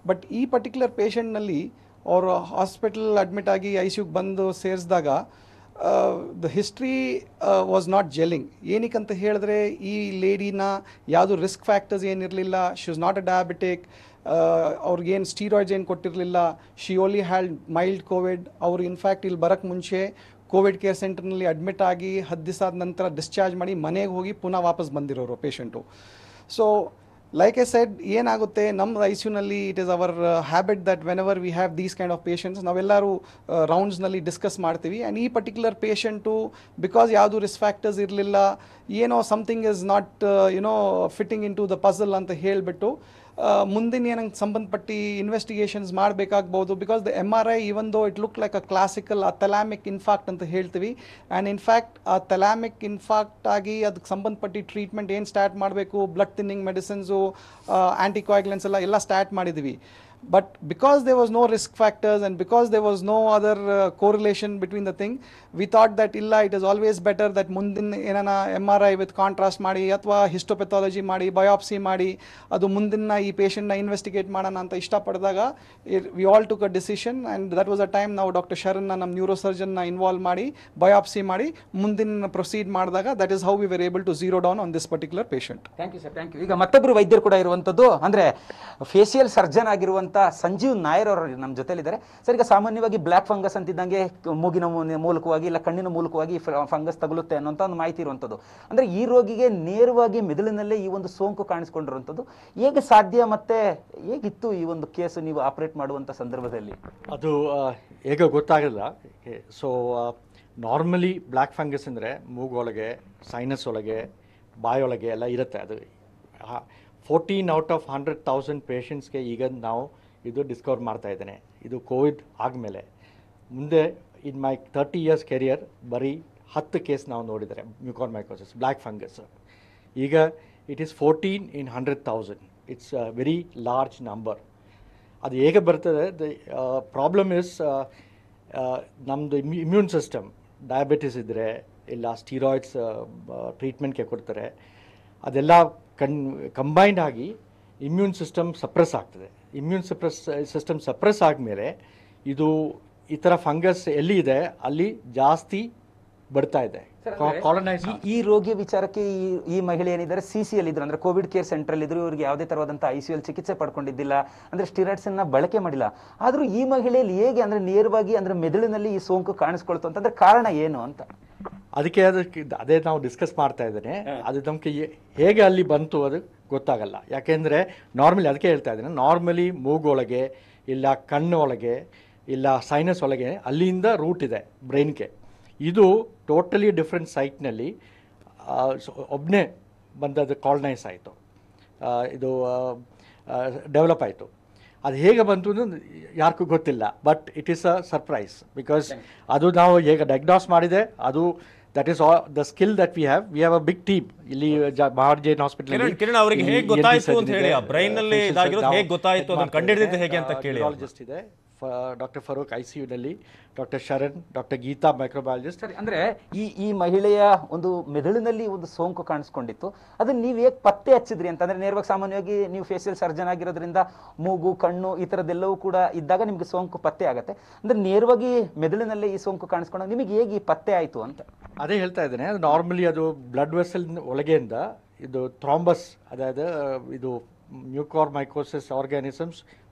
ಬಟ್ ಈ ಪರ್ಟಿಕ್ಯುಲರ್ ಪೇಷಂಟ್ನಲ್ಲಿ ಅವರು ಹಾಸ್ಪಿಟಲ್ ಅಡ್ಮಿಟ್ ಆಗಿ ICUಗೆ ಬಂದು ಸೇರಿಸಿದಾಗ the history was not gelling. ಏನಕ್ಕೆ ಅಂತ ಹೇಳಿದ್ರೆ, ಈ ಲೇಡಿನ ಯಾವುದು ರಿಸ್ಕ್ ಫ್ಯಾಕ್ಟರ್ಸ್ ಏನಿರಲಿಲ್ಲ. She was not a diabetic. ಅವ್ರಿಗೇನು ಸ್ಟೀರಾಯ್ಡ್ಸ್ ಏನು ಕೊಟ್ಟಿರಲಿಲ್ಲ. She only had mild COVID. ಅವರು ಇನ್ಫ್ಯಾಕ್ಟ್ ಇಲ್ಲಿ ಬರೋಕ್ಕೆ ಮುಂಚೆ ಕೋವಿಡ್ ಕೇರ್ ಸೆಂಟರ್ನಲ್ಲಿ ಅಡ್ಮಿಟ್ ಆಗಿ 10 ದಿವಸ ಆದ ನಂತರ ಡಿಸ್ಚಾರ್ಜ್ ಮಾಡಿ ಮನೆಗೆ ಹೋಗಿ ಪುನಃ ವಾಪಸ್ ಬಂದಿರೋರು patient. So like I said, ಏನಾಗುತ್ತೆ ನಮ್ಮ ICUನಲ್ಲಿ it is our habit that whenever we have these kind of patients ನಾವೆಲ್ಲರೂ ರೌಂಡ್ಸ್ನಲ್ಲಿ ಡಿಸ್ಕಸ್ ಮಾಡ್ತೀವಿ. ಆ್ಯಂಡ್ ಈ ಪರ್ಟಿಕ್ಯುಲರ್ ಪೇಷಂಟು ಬಿಕಾಸ್ ಯಾವುದು ರಿಸ್ಕ್ ಫ್ಯಾಕ್ಟರ್ಸ್ ಇರಲಿಲ್ಲ, ಏನೋ something is not fitting into the puzzle ಅಂತ ಹೇಳಿಬಿಟ್ಟು ಮುಂದಿನ ಏನಂಗೆ ಸಂಬಂಧಪಟ್ಟು ಇನ್ವೆಸ್ಟಿಗೇಷನ್ಸ್ ಮಾಡಬೇಕಾಗ್ಬೋದು. Because the MRI even though it look like a classical thalamic infarct ಅಂತ ಹೇಳ್ತೀವಿ. ಆ್ಯಂಡ್ ಇನ್ಫ್ಯಾಕ್ಟ್ ಆ ಥೆಲಾಮಿಕ್ ಇನ್ಫಾಕ್ಟ್ ಆಗಿ ಅದಕ್ಕೆ ಸಂಬಂಧಪಟ್ಟು ಟ್ರೀಟ್ಮೆಂಟ್ ಏನು ಸ್ಟಾರ್ಟ್ ಮಾಡಬೇಕು, ಬ್ಲಡ್ ಥಿನ್ನಿಂಗ್ ಮೆಡಿಸಿನ್ಸು, ಆ್ಯಂಟಿಕೋಯಾಗ್ಲೆಂಟ್ಸ್ ಎಲ್ಲ ಸ್ಟಾರ್ಟ್ ಮಾಡಿದ್ವಿ. But because there was no risk factors and because there was no other correlation between the thing, we thought that illa it is always better that ಮುಂದಿನ ಏನನ MRI with contrast ಮಾಡಿ ಅಥವಾ histopathology ಮಾಡಿ biopsy ಮಾಡಿ ಅದು ಮುಂದಿನ ಈ ಪೇಷಂಟ್ನ investigate ಮಾಡೋಣ ಅಂತ ಇಷ್ಟಪಡಿದಾಗ we all took a decision. And that was a time ನಾವು ಡಾಕ್ಟರ್ ಶರಣ್ನ ನಮ್ಮ ನ್ಯೂರೋಸರ್ಜನ್ನ ಇನ್ವಾಲ್ವ್ ಮಾಡಿ ಬಯೋಪ್ಸಿ ಮಾಡಿ ಮುಂದಿನ ಪ್ರೊಸೀಡ್ ಮಾಡಿದಾಗ that is how we were able to zero down on this particular patient. Thank you sir, thank you. ಈಗ ಮತ್ತೊಬ್ಬರು ವೈದ್ಯರು ಕೂಡ ಇರುವಂಥದ್ದು, ಅಂದರೆ ಫೇಶಿಯಲ್ ಸರ್ಜನ್ ಆಗಿರುವಂಥ ಸಂಜೀವ್ ನಾಯರ್ ಅವರು ನಮ್ಮ ಜೊತೆಲಿದ್ದಾರೆ. ಸರ್, ಈಗ ಸಾಮಾನ್ಯವಾಗಿ ಬ್ಲ್ಯಾಕ್ ಫಂಗಸ್ ಅಂತಿದ್ದಂಗೆ ಮೂಗಿನ ಮೂಲಕವಾಗಿ ಇಲ್ಲ ಕಣ್ಣಿನ ಮೂಲಕವಾಗಿ ಫಂಗಸ್ ತಗುಲುತ್ತೆ ಅನ್ನೋಂಥ ಒಂದು ಮಾಹಿತಿ ಇರುವಂಥದ್ದು. ಅಂದರೆ ಈ ರೋಗಿಗೆ ನೇರವಾಗಿ ಮೆದುಳಿನಲ್ಲೇ ಈ ಒಂದು ಸೋಂಕು ಕಾಣಿಸ್ಕೊಂಡಿರುವಂಥದ್ದು ಹೇಗೆ ಸಾಧ್ಯ, ಮತ್ತೆ ಹೇಗಿತ್ತು ಈ ಒಂದು ಕೇಸು ನೀವು ಆಪರೇಟ್ ಮಾಡುವಂಥ ಸಂದರ್ಭದಲ್ಲಿ? ಅದು ಹೇಗೆ ಗೊತ್ತಾಗಲ್ಲ. ಸೊ ನಾರ್ಮಲಿ ಬ್ಲ್ಯಾಕ್ ಫಂಗಸ್ ಅಂದರೆ ಮೂಗೊಳಗೆ, ಸೈನಸ್ ಒಳಗೆ, ಬಾಯೊಳಗೆ ಎಲ್ಲ ಇರುತ್ತೆ. ಅದು 14 ಔಟ್ ಆಫ್ 100,000 ಪೇಷಂಟ್ಸ್ಗೆ ಈಗ ನಾವು ಇದು ಡಿಸ್ಕವರ್ ಮಾಡ್ತಾ ಇದ್ದೇನೆ. ಇದು ಕೋವಿಡ್ ಆದಮೇಲೆ. ಮುಂದೆ ಇನ್ ಮೈ 30 years ಕೆರಿಯರ್ ಬರೀ 10 ಕೇಸ್ ನಾವು ನೋಡಿದರೆ ಮ್ಯೂಕೋರ್ಮೈಕೋಸಿಸ್ ಬ್ಲ್ಯಾಕ್ ಫಂಗಸ್. ಈಗ it is 14 in 100,000. It's a very large number. ಅದು ಹೇಗೆ ಬರ್ತದೆ? ದ ಪ್ರಾಬ್ಲಮ್ ಇಸ್ ನಮ್ಮದು ಇಮ್ಯೂನ್ ಸಿಸ್ಟಮ್, ಡಯಾಬಿಟಿಸ್ ಇದ್ದರೆ ಇಲ್ಲ ಸ್ಟೀರಾಯ್ಡ್ಸ್ ಟ್ರೀಟ್ಮೆಂಟ್ಗೆ ಕೊಡ್ತಾರೆ, ಅದೆಲ್ಲ ಕಂಬೈಂಡ್ ಆಗಿ ಇಮ್ಯೂನ್ ಸಿಸ್ಟಮ್ ಸಪ್ರೆಸ್ ಆಗ್ತದೆ. ಇಮ್ಯೂನ್ ಸಿಸ್ಟಮ್ ಸಪ್ರೆಸ್ ಆದಮೇಲೆ ಇದು ಈ ಥರ ಫಂಗಸ್ ಎಲ್ಲಿ ಇದೆ ಅಲ್ಲಿ ಜಾಸ್ತಿ ಬರ್ತಾ ಇದೆ. ಈ ರೋಗಿಯ ವಿಚಾರಕ್ಕೆ ಈ ಮಹಿಳೆ ಏನಿದ್ದಾರೆ CCL ಇದ್ರು, ಅಂದ್ರೆ ಕೋವಿಡ್ ಕೇರ್ ಸೆಂಟರ್ ಇದ್ರು, ಇವರಿಗೆ ಯಾವುದೇ ತರವಾದಂತಹ ICU ಚಿಕಿತ್ಸೆ ಪಡ್ಕೊಂಡಿದ್ದಿಲ್ಲ, ಅಂದ್ರೆ ಸ್ಟಿರಾಯ್ಡ್ಸ್ ಅನ್ನ ಬಳಕೆ ಮಾಡಿಲ್ಲ. ಆದ್ರೂ ಈ ಮಹಿಳೆಯಲ್ಲಿ ಹೇಗೆ ಅಂದ್ರೆ ನೇರವಾಗಿ ಅಂದ್ರೆ ಮೆದುಳಿನಲ್ಲಿ ಈ ಸೋಂಕು ಕಾಣಿಸ್ಕೊಳ್ತು ಅಂತಂದ್ರೆ ಕಾರಣ ಏನು ಅಂತ? ಅದಕ್ಕೆ ಅದೇ ನಾವು ಡಿಸ್ಕಸ್ ಮಾಡ್ತಾ ಇದ್ದೇನೆ. ಅದು ನಮಗೆ ಹೇಗೆ ಅಲ್ಲಿ ಬಂತು ಅದು ಗೊತ್ತಾಗಲ್ಲ. ಯಾಕೆಂದರೆ ನಾರ್ಮಲಿ ಅದಕ್ಕೆ ಹೇಳ್ತಾ ಇದ್ದೇನೆ, ನಾರ್ಮಲಿ ಮೂಗೊಳಗೆ ಇಲ್ಲ ಕಣ್ಣು ಒಳಗೆ ಇಲ್ಲ ಸೈನಸ್ ಒಳಗೆ ಅಲ್ಲಿಂದ ರೂಟ್ ಇದೆ ಬ್ರೈನ್ಗೆ. ಇದು ಟೋಟಲಿ ಡಿಫ್ರೆಂಟ್ ಸೈಟ್ನಲ್ಲಿ ಒಬ್ಬನೇ ಬಂದದ್ದು ಕಾಲನೈಸ್ ಆಯಿತು, ಇದು ಡೆವಲಪ್ ಆಯಿತು. ಅದು ಹೇಗೆ ಬಂತು ಅನ್ನೋದು ಯಾರಿಗೂ ಗೊತ್ತಿಲ್ಲ. But it is a surprise because ಅದು ನಾವು ಹೇಗೆ ಡಯಾಗ್ನೋಸ್ ಮಾಡಿದೆ, ಅದು that is the skill that we have a big team ಇಲ್ಲಿ ಮಹಾವೀರ್ ಜೈನ್ ಹಾಸ್ಪಿಟಲ್. ಕಿರಣ್ ಅವರಿಗೆ ಹೇಗೆ ಗೊತ್ತಾಯಿತು ಅಂತ ಹೇಳಿ, ಬ್ರೈನ್ ನಲ್ಲಿ ಇದಾಗಿರೋದು ಹೇಗೆ ಗೊತ್ತಾಯಿತು ಅದನ್ನು ಕಂಡುಹಿಡಿದಿದ್ದು ಹೇಗೆ ಅಂತ ಕೇಳಿ. ನ್ಯೂರಾಲಜಿಸ್ಟ್ ಇದೆ ಡಾಕ್ಟರ್ ಫರೂಕ್ ICUನಲ್ಲಿ, doctor Sharan, doctor Geetha microbiologist. ಅಂದ್ರೆ ಈ ಮಹಿಳೆಯ ಒಂದು ಮೆದುಳಿನಲ್ಲಿ ಒಂದು ಸೋಂಕು ಕಾಣಿಸ್ಕೊಂಡಿತ್ತು, ಅದನ್ನ ನೀವು ಹೇಗೆ ಪತ್ತೆ ಹಚ್ಚಿದ್ರಿ ಅಂತಂದ್ರೆ, ನೇರವಾಗಿ ಸಾಮಾನ್ಯವಾಗಿ ನೀವು ಫೇಶಿಯಲ್ ಸರ್ಜನ್ ಆಗಿರೋದ್ರಿಂದ ಮೂಗು ಕಣ್ಣು ಈ ಥರದ್ದೆಲ್ಲವೂ ಕೂಡ ಇದ್ದಾಗ ನಿಮಗೆ ಸೋಂಕು ಪತ್ತೆ ಆಗುತ್ತೆ. ಅಂದ್ರೆ ನೇರವಾಗಿ ಮೆದುಳಿನಲ್ಲೇ ಈ ಸೋಂಕು ಕಾಣಿಸ್ಕೊಂಡಾಗ ನಿಮಗೆ ಹೇಗೆ ಪತ್ತೆ ಆಯಿತು ಅಂತ? ಅದೇ ಹೇಳ್ತಾ ಇದ್ದೇನೆ. ನಾರ್ಮಲಿ ಅದು ಬ್ಲಡ್ ವೆಸಲ್ ಒಳಗೆಯಿಂದ ಇದು ಥ್ರಾಂಬಸ್, ಅದಾയത് ಇದು ಮ್ಯೂಕೋರ್ಮೈಕೋಸಿಸ್ ಆರ್ಗ್ಯಾನಿಸಮ್ಸ್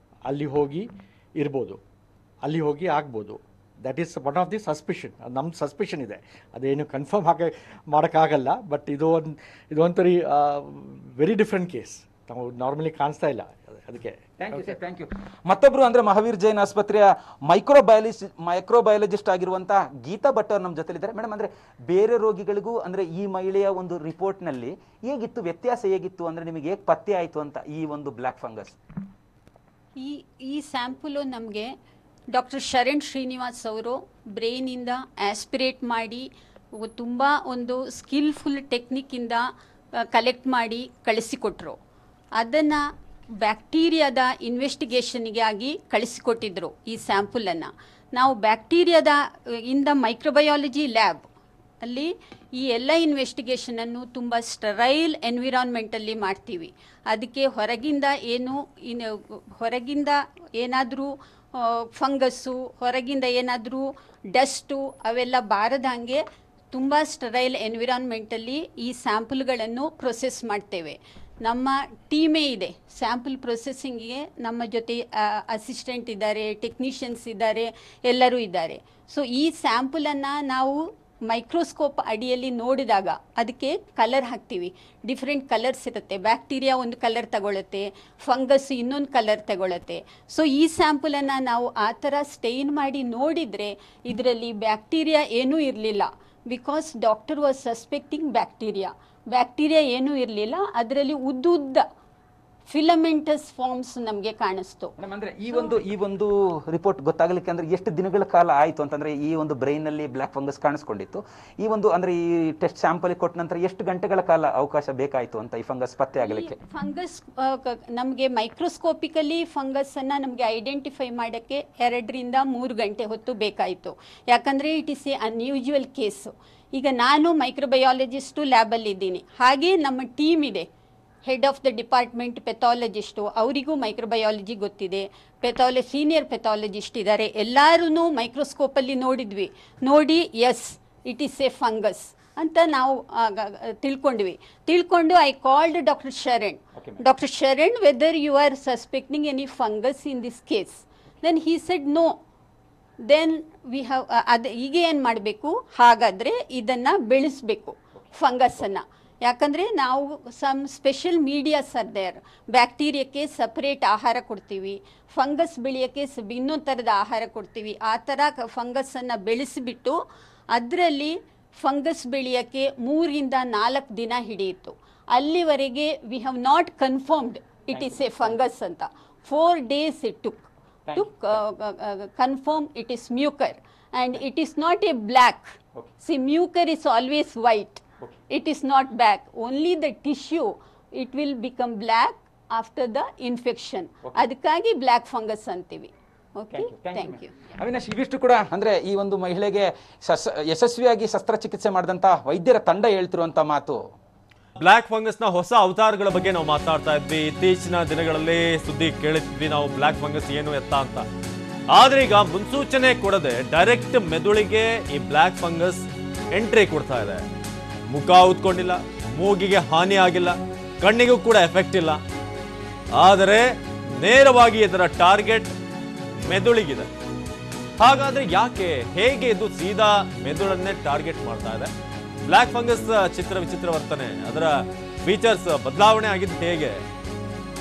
ಅಲ್ಲಿ ಹೋಗಿ ಇರ್ಬೋದು, ಅಲ್ಲಿ ಹೋಗಿ ಆಗ್ಬೋದು. That is one of the suspicion. ನಮ್ಮ ಸಸ್ಪಿಷನ್ ಇದೆ, ಅದೇನು ಕನ್ಫರ್ಮ್ ಮಾಡೋಕ್ಕಾಗಲ್ಲ. ಬಟ್ ಇದು ಒಂಥರ ವೆರಿ ಡಿಫ್ರೆಂಟ್ ಕೇಸ್, ನಾವು ನಾರ್ಮಲಿ ಕಾಣಿಸ್ತಾ ಇಲ್ಲ ಅದಕ್ಕೆ. Thank you. ಮತ್ತೊಬ್ರು ಅಂದ್ರೆ ಮಹಾವೀರ್ ಜೈನ್ ಆಸ್ಪತ್ರೆಯ ಮೈಕ್ರೋಬಯಾಲಜಿಸ್ಟ್ ಆಗಿರುವಂತಹ ಗೀತಾ ಭಟ್ ಅವರು ನಮ್ಮ ಜೊತೆಲಿದ್ದಾರೆ. ಮೇಡಮ್, ಅಂದ್ರೆ ಬೇರೆ ರೋಗಿಗಳಿಗೂ ಅಂದ್ರೆ ಈ ಮಹಿಳೆಯ ಒಂದು ರಿಪೋರ್ಟ್ನಲ್ಲಿ ಹೇಗಿತ್ತು, ವ್ಯತ್ಯಾಸ ಹೇಗಿತ್ತು, ಅಂದ್ರೆ ನಿಮಗೆ ಹೇಗೆ ಪತ್ತೆ ಆಯಿತು ಅಂತ ಈ ಒಂದು ಬ್ಲ್ಯಾಕ್ ಫಂಗಸ್? ಈ ಸ್ಯಾಂಪಲು ನಮಗೆ ಡಾಕ್ಟರ್ ಶರಣ್ ಶ್ರೀನಿವಾಸ್ ಅವರು ಬ್ರೈನಿಂದ ಆಸ್ಪಿರೇಟ್ ಮಾಡಿ ತುಂಬ ಒಂದು ಸ್ಕಿಲ್ಫುಲ್ ಟೆಕ್ನಿಕ್ಕಿಂದ ಕಲೆಕ್ಟ್ ಮಾಡಿ ಕಳಿಸಿಕೊಟ್ರು. ಅದನ್ನು ಬ್ಯಾಕ್ಟೀರಿಯಾದ ಇನ್ವೆಸ್ಟಿಗೇಷನ್ಗೆ ಆಗಿ ಕಳಿಸಿಕೊಟ್ಟಿದ್ರು ಈ ಸ್ಯಾಂಪಲನ್ನು. ನಾವು ಬ್ಯಾಕ್ಟೀರಿಯಾದ ಇಂದ ಮೈಕ್ರೋಬಯಾಲಜಿ ಲ್ಯಾಬ್ ಅಲ್ಲಿ ಈ ಎಲ್ಲ ಇನ್ವೆಸ್ಟಿಗೇಷನನ್ನು ತುಂಬ ಸ್ಟರೈಲ್ ಎನ್ವಿರಾನ್ಮೆಂಟಲ್ಲಿ ಮಾಡ್ತೀವಿ. ಅದಕ್ಕೆ ಹೊರಗಿಂದ ಏನಾದರೂ ಫಂಗಸ್ಸು, ಹೊರಗಿಂದ ಏನಾದರೂ ಡಸ್ಟು ಅವೆಲ್ಲ ಬಾರದಂಗೆ ತುಂಬ ಸ್ಟರೈಲ್ ಎನ್ವಿರಾನ್ಮೆಂಟಲ್ಲಿ ಈ ಸ್ಯಾಂಪಲ್ಗಳನ್ನು ಪ್ರೊಸೆಸ್ ಮಾಡ್ತೇವೆ. ನಮ್ಮ ಟೀಮೇ ಇದೆ ಸ್ಯಾಂಪಲ್ ಪ್ರೊಸೆಸಿಂಗಿಗೆ. ನಮ್ಮ ಜೊತೆ ಅಸಿಸ್ಟೆಂಟ್ ಇದ್ದಾರೆ, ಟೆಕ್ನಿಷಿಯನ್ಸ್ ಇದ್ದಾರೆ, ಎಲ್ಲರೂ ಇದ್ದಾರೆ. ಸೊ ಈ ಸ್ಯಾಂಪಲನ್ನು ನಾವು ಮೈಕ್ರೋಸ್ಕೋಪ್ ಅಡಿಯಲ್ಲಿ ನೋಡಿದಾಗ ಅದಕ್ಕೆ ಕಲರ್ ಹಾಕ್ತೀವಿ. ಡಿಫ್ರೆಂಟ್ ಕಲರ್ಸ್ ಇರುತ್ತೆ. ಬ್ಯಾಕ್ಟೀರಿಯಾ ಒಂದು ಕಲರ್ ತಗೊಳುತ್ತೆ, ಫಂಗಸ್ ಇನ್ನೊಂದು ಕಲರ್ ತಗೊಳುತ್ತೆ. ಸೊ ಈ ಸ್ಯಾಂಪಲನ್ನು ನಾವು ಆ ಥರ ಸ್ಟೈನ್ ಮಾಡಿ ನೋಡಿದರೆ ಇದರಲ್ಲಿ ಬ್ಯಾಕ್ಟೀರಿಯಾ ಏನೂ ಇರಲಿಲ್ಲ. Because doctor was suspecting bacteria ಏನೂ ಇರಲಿಲ್ಲ. ಅದರಲ್ಲಿ ಉದ್ದುದ್ದ ಫಿಲಮೆಂಟಸ್ ಫಾರ್ಮ್ಸ್ ನಮಗೆ ಕಾಣಿಸ್ತು. ಅಂದ್ರೆ ಈ ಒಂದು ರಿಪೋರ್ಟ್ ಗೊತ್ತಾಗಲಿಕ್ಕೆ ಅಂದ್ರೆ ಎಷ್ಟು ದಿನಗಳ ಕಾಲ ಆಯಿತು ಅಂತಂದ್ರೆ ಈ ಒಂದು ಬ್ರೈನ್ ನಲ್ಲಿ ಬ್ಲ್ಯಾಕ್ ಫಂಗಸ್ ಕಾಣಿಸ್ಕೊಂಡಿತ್ತು. ಈ ಒಂದು ಅಂದ್ರೆ ಈ ಟೆಸ್ಟ್ ಸ್ಯಾಂಪಲ್ ಕೊಟ್ಟ ನಂತರ ಎಷ್ಟು ಗಂಟೆಗಳ ಕಾಲ ಅವಕಾಶ ಬೇಕಾಯಿತು ಅಂತ ಈ ಫಂಗಸ್ ಪತ್ತೆ ಆಗಲಿಕ್ಕೆ? ಫಂಗಸ್ ನಮಗೆ ಮೈಕ್ರೋಸ್ಕೋಪಿಕಲಿ ಫಂಗಸ್ ಅನ್ನ ನಮಗೆ ಐಡೆಂಟಿಫೈ ಮಾಡೋಕ್ಕೆ 2 ರಿಂದ 3 ಗಂಟೆ ಹೊತ್ತು ಬೇಕಾಯಿತು. ಯಾಕಂದ್ರೆ it is a unusual case. ಈಗ ನಾನು ಮೈಕ್ರೋಬಯಾಲಜಿಸ್ಟು ಲ್ಯಾಬಲ್ಲಿದ್ದೀನಿ, ಹಾಗೆ ನಮ್ಮ ಟೀಮ್ ಇದೆ. Head of the department pathologist, ಅವರಿಗೂ ಮೈಕ್ರೋಬಯಾಲಜಿ ಗೊತ್ತಿದೆ. ಸೀನಿಯರ್ ಪೆಥಾಲಜಿಸ್ಟ್ ಇದ್ದಾರೆ. ಎಲ್ಲರೂ ಮೈಕ್ರೋಸ್ಕೋಪಲ್ಲಿ ನೋಡಿ yes it is a fungus ಅಂತ ನಾವು ತಿಳ್ಕೊಂಡು I called doctor Sharan whether you are suspecting any fungus in this case. Then he said no. Then we have ಈಗ ಏನು ಮಾಡಬೇಕು, ಹಾಗಾದರೆ ಇದನ್ನು ಬೆಳೆಸಬೇಕು ಫಂಗಸನ್ನು. ಯಾಕಂದರೆ ನಾವು some special medias are there. ಬ್ಯಾಕ್ಟೀರಿಯಾಕ್ಕೆ ಸಪ್ರೇಟ್ ಆಹಾರ ಕೊಡ್ತೀವಿ, ಫಂಗಸ್ ಬೆಳೆಯೋಕ್ಕೆ ಇನ್ನೊಂದು ಥರದ ಆಹಾರ ಕೊಡ್ತೀವಿ. ಆ ಥರ ಫಂಗಸನ್ನು ಬೆಳೆಸಿಬಿಟ್ಟು ಅದರಲ್ಲಿ ಫಂಗಸ್ ಬೆಳೆಯೋಕ್ಕೆ 3 ರಿಂದ 4 ದಿನ ಹಿಡಿಯಿತು. ಅಲ್ಲಿವರೆಗೆ we have not confirmed it is a fungus ಅಂತ. 4 days it took to confirm it is mucor, and it is not a black. See, mucor is always white. It is not black. Only the tissue, it will become black after the infection. ಅದಕ್ಕಾಗಿ black fungus ಅಂತೀವಿ. Okay, thank you. Avinash, ಇವಿಷ್ಟು ಕೂಡ ಅಂದ್ರೆ ಈ ಒಂದು ಮಹಿಳೆಗೆ ಯಶಸ್ವಿಯಾಗಿ ಶಸ್ತ್ರಚಿಕಿತ್ಸೆ ಮಾಡಿದಂತ ವೈದ್ಯರ ತಂಡ ಹೇಳ್ತಿರುವಂತ ಮಾತು. ಬ್ಲ್ಯಾಕ್ ಫಂಗಸ್ ನ ಹೊಸ ಅವತಾರಗಳ ಬಗ್ಗೆ ನಾವು ಮಾತಾಡ್ತಾ ಇದ್ವಿ. ಇತ್ತೀಚಿನ ದಿನಗಳಲ್ಲಿ ಸುದ್ದಿ ಕೇಳಿದ್ವಿ ನಾವು, ಬ್ಲ್ಯಾಕ್ ಫಂಗಸ್ ಏನು ಎತ್ತ ಅಂತ. ಆದ್ರೆ ಈಗ ಮುನ್ಸೂಚನೆ ಕೊಡದೆ ಡೈರೆಕ್ಟ್ ಮೆದುಳಿಗೆ ಈ ಬ್ಲ್ಯಾಕ್ ಫಂಗಸ್ ಎಂಟ್ರಿ ಕೊಡ್ತಾ ಇದೆ. ಮುಖ ಊದ್ಕೊಂಡಿಲ್ಲ, ಮೂಗಿಗೆ ಹಾನಿ ಆಗಿಲ್ಲ, ಕಣ್ಣಿಗೂ ಕೂಡ ಎಫೆಕ್ಟ್ ಇಲ್ಲ. ಆದರೆ ನೇರವಾಗಿ ಇದರ ಟಾರ್ಗೆಟ್ ಮೆದುಳಿಗಿದೆ. ಹಾಗಾದ್ರೆ ಯಾಕೆ, ಹೇಗೆ ಇದು ಸೀದಾ ಮೆದುಳನ್ನೇ ಟಾರ್ಗೆಟ್ ಮಾಡ್ತಾ ಇದೆ? ಬ್ಲ್ಯಾಕ್ ಫಂಗಸ್ ವಿಚಿತ್ರ ವರ್ತನೆ, ಅದರ ಫೀಚರ್ಸ್ ಬದಲಾವಣೆ ಆಗಿದ್ದು ಹೇಗೆ?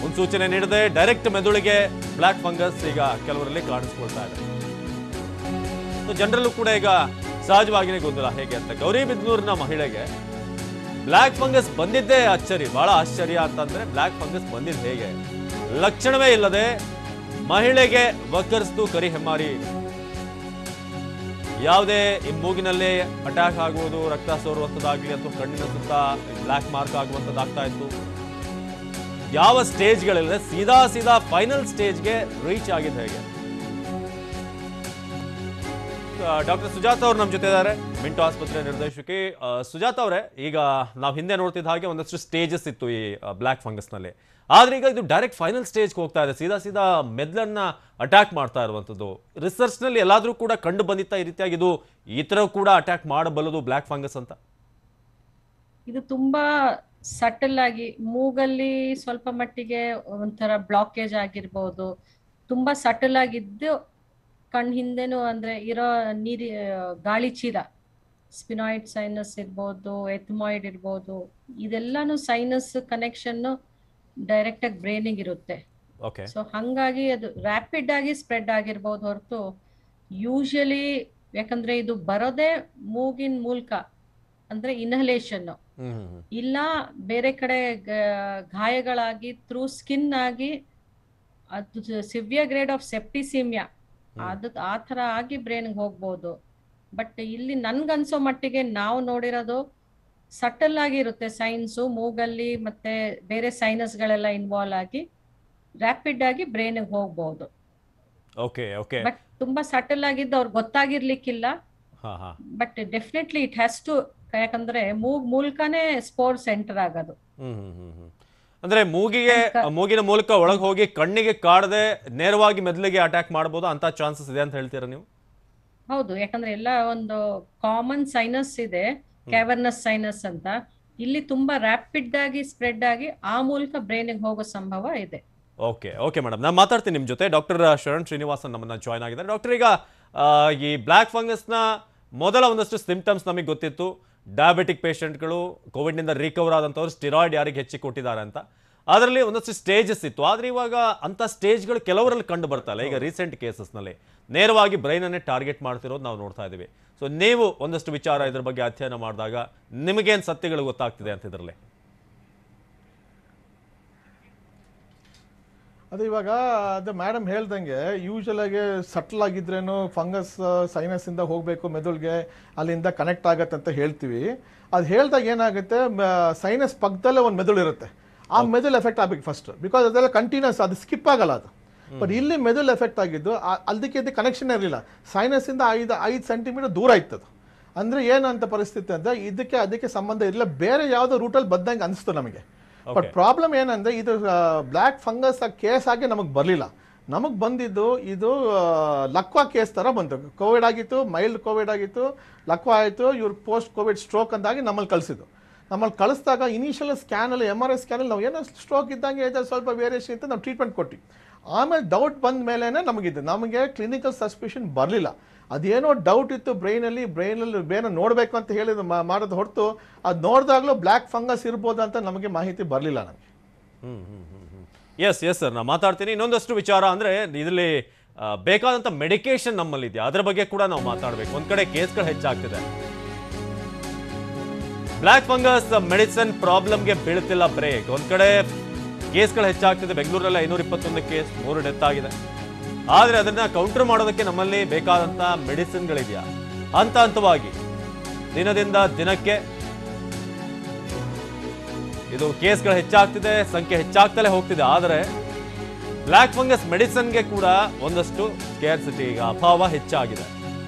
ಮುನ್ಸೂಚನೆ ನೀಡದೆ ಡೈರೆಕ್ಟ್ ಮೆದುಳಿಗೆ ಬ್ಲ್ಯಾಕ್ ಫಂಗಸ್ ಈಗ ಕೆಲವರಲ್ಲಿ ಕಾಣಿಸ್ಕೊಳ್ತಾ ಇದೆ. ಜನರಲ್ಲೂ ಕೂಡ ಈಗ ಸಹಜವಾಗಿಯೇ ಗೊಂದಲ ಹೇಗೆ ಅಂತ. ಗೌರಿಬಿದನೂರಿನ ಮಹಿಳೆಗೆ ಬ್ಲ್ಯಾಕ್ ಫಂಗಸ್ ಬಂದಿದ್ದೇ ಅಚ್ಚರಿ, ಬಹಳ ಆಶ್ಚರ್ಯ ಅಂತಂದ್ರೆ ಬ್ಲ್ಯಾಕ್ ಫಂಗಸ್ ಬಂದಿದ್ದು ಹೇಗೆ? ಲಕ್ಷಣವೇ ಇಲ್ಲದೆ ಮಹಿಳೆಗೆ ವಕ್ಕರಿಸ್ತು ಕರಿ ಹೆಮ್ಮಾರಿ. ಯಾವುದೇ ಈ ಮೂಗಿನಲ್ಲಿ ಅಟ್ಯಾಕ್ ಆಗುವುದು, ರಕ್ತ ಸೋರುವಂಥದ್ದಾಗಲಿ ಅಥವಾ ಕಣ್ಣಿನ ಸುತ್ತ ಬ್ಲ್ಯಾಕ್ ಮಾರ್ಕ್ ಆಗುವಂಥದ್ದಾಗ್ತಾ ಇತ್ತು. ಯಾವ ಸ್ಟೇಜ್ಗಳಿಲ್ಲದೆ ಸೀದಾ ಫೈನಲ್ ಸ್ಟೇಜ್ಗೆ ರೀಚ್ ಆಗಿದೆ ಹೇಗೆ? ಡಾಕ್ಟರ್ ಸುಜಾತ ಅವರು ನಮ್ಮ ಜೊತೆ ಇದ್ದಾರೆ, ಮಿಂಟೋ ಆಸ್ಪತ್ರೆ ನಿರ್ದೇಶಕಿ. ಸುಜಾತ ಅವರೇ, ಈಗ ನಾವು ಹಿಂದೆ ನೋಡ್ತಿದ್ದ ಹಾಗೆ ಒಂದಷ್ಟು ಸ್ಟೇಜಸ್ ಇತ್ತು ಈ ಬ್ಲ್ಯಾಕ್ ಫಂಗಸ್ನಲ್ಲಿ. ಆದ್ರೆ ಈಗ ಇದು ಡೈರೆಕ್ಟ್ ಫೈನಲ್ ಸ್ಟೇಜ್ಗೆ ಹೋಗ್ತಾ ಇದೆ, ಸೀದಾ ಮೆದುಳನ್ನ ಅಟ್ಯಾಕ್ ಮಾಡ್ತಾ ಇರುವಂಥದ್ದು. ರಿಸರ್ಚ್ನಲ್ಲಿ ಎಲ್ಲಾದ್ರೂ ಕೂಡ ಕಂಡು ಬಂದಿತ್ತಾ ಈ ರೀತಿಯಾಗಿ ಇದು ಈ ಥರ ಕೂಡ ಅಟ್ಯಾಕ್ ಮಾಡಬಲ್ಲದು ಬ್ಲ್ಯಾಕ್ ಫಂಗಸ್ ಅಂತ? ಇದು ತುಂಬಾ ಸಟಲ್ ಆಗಿ ಮೂಗಲ್ಲಿ ಸ್ವಲ್ಪ ಮಟ್ಟಿಗೆ ಒಂಥರ ಬ್ಲಾಕೇಜ್ ಆಗಿರ್ಬೋದು, ತುಂಬಾ ಸಟಲ್ ಆಗಿದ್ದು ಕಣ್ ಹಿಂದೆನೂ ಅಂದ್ರೆ ಇರೋ ನೀರಿ ಗಾಳಿ ಚೀಲ, ಸ್ಪಿನಾಯ್ಡ್ ಸೈನಸ್ ಇರ್ಬೋದು, ಎಥಮಾಯ್ಡ್ ಇರ್ಬೋದು, ಇದೆಲ್ಲಾನು ಸೈನಸ್ ಕನೆಕ್ಷನ್ ಡೈರೆಕ್ಟ್ ಆಗಿ ಬ್ರೈನಿಗೆ ಇರುತ್ತೆ. ಓಕೆ ಸೊ ಹಂಗಾಗಿ ಅದು ರ್ಯಾಪಿಡ್ ಆಗಿ ಸ್ಪ್ರೆಡ್ ಆಗಿರ್ಬೋದು ಹೊರತು ಯೂಶಲಿ, ಯಾಕಂದ್ರೆ ಇದು ಬರೋದೇ ಮೂಗಿನ ಮೂಲಕ, ಅಂದ್ರೆ ಇನ್ಹಲೇಷನ್, ಇಲ್ಲ ಬೇರೆ ಕಡೆ ಗಾಯಗಳಾಗಿ ಥ್ರೂ ಸ್ಕಿನ್ ಆಗಿ ಅದು ಸಿವಿಯರ್ ಗ್ರೇಡ್ ಆಫ್ ಸೆಪ್ಟಿಸಿಮಿಯಾ ಅದು ಆ ಥರ ಆಗಿ ಬ್ರೈನ್ಗೆ ಹೋಗ್ಬೋದು. ಬಟ್ ಇಲ್ಲಿ ನನ್ಗನ್ಸೋ ಮಟ್ಟಿಗೆ ನಾವು ನೋಡಿರೋದು ಸಟಲ್ ಆಗಿರುತ್ತೆ ಸೈನ್ಸು, ಮೂಗಲ್ಲಿ ಮತ್ತೆ ಬೇರೆ ಸೈನಸ್ಗಳೆಲ್ಲ ಇನ್ವಾಲ್ವ್ ಆಗಿ ರ್ಯಾಪಿಡ್ ಆಗಿ ಬ್ರೈನ್ಗೆ ಹೋಗ್ಬೋದು. ಓಕೆ ಓಕೆ ಬಟ್ ತುಂಬಾ ಸಟಲ್ ಆಗಿದ್ದು ಅವ್ರಿಗೆ ಗೊತ್ತಾಗಿರ್ಲಿಕ್ಕಿಲ್ಲ. But definitely it has to, ಯಾಕಂದ್ರೆ ಮೂಗ್ ಮೂಲಕನೇ ಸ್ಪೋರ್ ಸೆಂಟರ್ ಆಗೋದು. ಅಂದ್ರೆ ಮೂಗಿನ ಮೂಲಕ ಒಳಗೆ ಹೋಗಿ ಕಣ್ಣಿಗೆ ಕಾಡದೆ ನೇರವಾಗಿ ಮೆದುಳಿಗೆ ಅಟ್ಯಾಕ್ ಮಾಡಬಹುದು ಅಂತ ಚಾನ್ಸಸ್ ಇದೆ ಅಂತ ಹೇಳ್ತೀರಾ ನೀವು? ಹೌದು, ಯಾಕಂದ್ರೆ ಎಲ್ಲ ಒಂದು ಕಾಮನ್ ಸೈನಸ್ ಇದೆ, ಕ್ಯಾವರ್ನಸ್ ಸೈನಸ್ ಅಂತ. ಇಲ್ಲಿ ತುಂಬಾ ರ್ಯಾಪಿಡ್ ಆಗಿ ಸ್ಪ್ರೆಡ್ ಆಗಿ ಆ ಮೂಲಕ ಬ್ರೈನ್ಗೆ ಹೋಗೋ ಸಂಭವ ಇದೆ. ಓಕೆ ಓಕೆ ಮೇಡಮ್, ನಾನು ಮಾತಾಡ್ತೀನಿ ನಿಮ್ಮ ಜೊತೆ. ಡಾಕ್ಟರ್ ಶರಣ್ ಶ್ರೀನಿವಾಸನ್ ನಮ್ಮನ್ನ ಜಾಯ್ನ್ ಆಗಿದ್ದಾರೆ. ಡಾಕ್ಟರ್, ಈಗ ಈ ಬ್ಲ್ಯಾಕ್ ಫಂಗಸ್ನ ಮೊದಲ ಒಂದಷ್ಟು ಸಿಂಪ್ಟಮ್ಸ್ ನಮಗೆ ಗೊತ್ತಿತ್ತು. ಡಯಾಬಿಟಿಕ್ ಪೇಷಂಟ್ಗಳು, ಕೋವಿಡ್ನಿಂದ ರಿಕವರ್ ಆದಂಥವ್ರು ಸ್ಟಿರಾಯ್ಡ್ ಯಾರಿಗೆ ಹೆಚ್ಚಿಗೆ ಕೊಟ್ಟಿದ್ದಾರೆ ಅಂತ, ಅದರಲ್ಲಿ ಒಂದಷ್ಟು ಸ್ಟೇಜಸ್ ಇತ್ತು. ಆದರೆ ಇವಾಗ ಅಂಥ ಸ್ಟೇಜ್ಗಳು ಕೆಲವರಲ್ಲಿ ಕಂಡು ಬರ್ತಾ ಇಲ್ಲ. ಈಗ ರೀಸೆಂಟ್ ಕೇಸಸ್ನಲ್ಲಿ ನೇರವಾಗಿ ಬ್ರೈನನ್ನೇ ಟಾರ್ಗೆಟ್ ಮಾಡ್ತಿರೋದು ನಾವು ನೋಡ್ತಾ ಇದ್ದೀವಿ. ಸೊ ನೀವು ಒಂದಷ್ಟು ವಿಚಾರ ಇದ್ರ ಬಗ್ಗೆ ಅಧ್ಯಯನ ಮಾಡಿದಾಗ ನಿಮಗೇನು ಸತ್ಯಗಳು ಗೊತ್ತಾಗ್ತಿದೆ ಅಂತ ಇದರಲ್ಲಿ? ಅದು ಇವಾಗ ಅದು ಮೇಡಮ್ ಹೇಳ್ದಂಗೆ ಯೂಶಲಾಗಿ ಸಟ್ಲ್ ಆಗಿದ್ರೇನು ಫಂಗಸ್ ಸೈನಸ್ಸಿಂದ ಹೋಗಬೇಕು ಮೆದುಳಿಗೆ, ಅಲ್ಲಿಂದ ಕನೆಕ್ಟ್ ಆಗತ್ತೆ ಅಂತ ಹೇಳ್ತೀವಿ. ಅದು ಹೇಳಿದಾಗ ಏನಾಗುತ್ತೆ, ಸೈನಸ್ ಪಕ್ಕದಲ್ಲೇ ಒಂದು ಮೆದುಳು ಇರುತ್ತೆ, ಆ ಮೆದುಳು ಎಫೆಕ್ಟ್ ಆಗಬೇಕು ಫಸ್ಟ್, ಬಿಕಾಸ್ ಅದೆಲ್ಲ ಕಂಟಿನ್ಯೂಸ್, ಅದು ಸ್ಕಿಪ್ ಆಗಲ್ಲ ಅದು. ಬಟ್ ಇಲ್ಲಿ ಮೆದುಳು ಎಫೆಕ್ಟ್ ಆಗಿದ್ದು ಅದಕ್ಕೆ ಕನೆಕ್ಷನ್ ಇರಲಿಲ್ಲ, ಸೈನಸ್ಸಿಂದ 5 ಸೆಂಟಿಮೀಟರ್ ದೂರ ಇತ್ತದು. ಅಂದರೆ ಏನಂತ ಪರಿಸ್ಥಿತಿ ಅಂದರೆ ಅದಕ್ಕೆ ಸಂಬಂಧ ಇರಲಿಲ್ಲ, ಬೇರೆ ಯಾವುದೋ ರೂಟಲ್ಲಿ ಬಂದಂಗೆ ಅನಿಸ್ತು ನಮಗೆ. ಬಟ್ ಪ್ರಾಬ್ಲಮ್ ಏನಂದರೆ ಇದು ಬ್ಲ್ಯಾಕ್ ಫಂಗಸ್ ಕೇಸ್ ಆಗಿ ನಮಗೆ ಬರಲಿಲ್ಲ. ನಮಗೆ ಬಂದಿದ್ದು ಇದು ಲಕ್ವಾ ಕೇಸ್ ಥರ ಬಂತು. ಕೋವಿಡ್ ಆಗಿತ್ತು, ಮೈಲ್ಡ್ ಕೋವಿಡ್ ಆಗಿತ್ತು, ಲಕ್ವಾ ಆಯಿತು, ಇವ್ರು ಪೋಸ್ಟ್ ಕೋವಿಡ್ ಸ್ಟ್ರೋಕ್ ಅಂದಾಗಿ ನಮ್ಮಲ್ಲಿ ಕಳಿಸಿದ್ದು. ನಮ್ಮಲ್ಲಿ ಕಳಿಸಿದಾಗ ಇನಿಷಿಯಲ್ ಸ್ಕ್ಯಾನಲ್ಲಿ MRI ಸ್ಕ್ಯಾನಲ್ಲಿ ನಾವು ಏನೋ ಸ್ಟ್ರೋಕ್ ಇದ್ದಂಗೆ ಇದೆ, ಸ್ವಲ್ಪ ವೇರಿಯೇಷನ್ ಇತ್ತು, ನಾವು ಟ್ರೀಟ್ಮೆಂಟ್ ಕೊಟ್ಟಿವಿ. ಆಮೇಲೆ ಡೌಟ್ ಬಂದ ಮೇಲೆ ನಮಗೆ ಕ್ಲಿನಿಕಲ್ ಸಸ್ಪಿಷನ್ ಬರಲಿಲ್ಲ. ಅದೇನೋ ಡೌಟ್ ಇತ್ತು ಬ್ರೈನಲ್ಲಿ ಬೇರೆ ನೋಡಬೇಕು ಅಂತ ಹೇಳಿದ್ರು ಮಾಡೋದು ಹೊರತು ಅದು ನೋಡಿದಾಗಲೂ ಬ್ಲ್ಯಾಕ್ ಫಂಗಸ್ ಇರ್ಬೋದು ಅಂತ ನಮಗೆ ಮಾಹಿತಿ ಬರಲಿಲ್ಲ ನಮಗೆ. ಎಸ್ ಸರ್, ನಾನು ಮಾತಾಡ್ತೀನಿ. ಇನ್ನೊಂದಷ್ಟು ವಿಚಾರ ಅಂದರೆ ಇದರಲ್ಲಿ ಬೇಕಾದಂಥ ಮೆಡಿಕೇಶನ್ ನಮ್ಮಲ್ಲಿ ಇದೆಯಾ, ಅದರ ಬಗ್ಗೆ ಕೂಡ ನಾವು ಮಾತಾಡಬೇಕು. ಒಂದು ಕಡೆ ಕೇಸ್ಗಳು ಹೆಚ್ಚಾಗ್ತಿದೆ, ಬ್ಲ್ಯಾಕ್ ಫಂಗಸ್ ಮೆಡಿಸಿನ್ ಪ್ರಾಬ್ಲಮ್ಗೆ ಬೀಳ್ತಿಲ್ಲ ಬ್ರೇಕ್. ಒಂದು ಕಡೆ ಕೇಸ್ಗಳು ಹೆಚ್ಚಾಗ್ತಿದೆ, ಬೆಂಗಳೂರಲ್ಲಿ 521 ಕೇಸ್, 3 ಡೆತ್ ಆಗಿದೆ. ಆದರೆ ಅದನ್ನ ಕೌಂಟರ್ ಮಾಡೋದಕ್ಕೆ ನಮ್ಮಲ್ಲಿ ಬೇಕಾದಂಥ ಮೆಡಿಸಿನ್ಗಳಿದೆಯಾ? ಹಂತ ಹಂತವಾಗಿ ದಿನದಿಂದ ದಿನಕ್ಕೆ ಇದು ಕೇಸ್ಗಳು ಹೆಚ್ಚಾಗ್ತಿದೆ, ಸಂಖ್ಯೆ ಹೆಚ್ಚಾಗ್ತಲೇ ಹೋಗ್ತಿದೆ. ಆದರೆ ಬ್ಲ್ಯಾಕ್ ಫಂಗಸ್ ಮೆಡಿಸಿನ್ಗೆ ಕೂಡ ಒಂದಷ್ಟು ಸ್ಕೇರ್ಸಿಟಿ, ಈಗ ಅಭಾವ ಹೆಚ್ಚಾಗಿದೆ.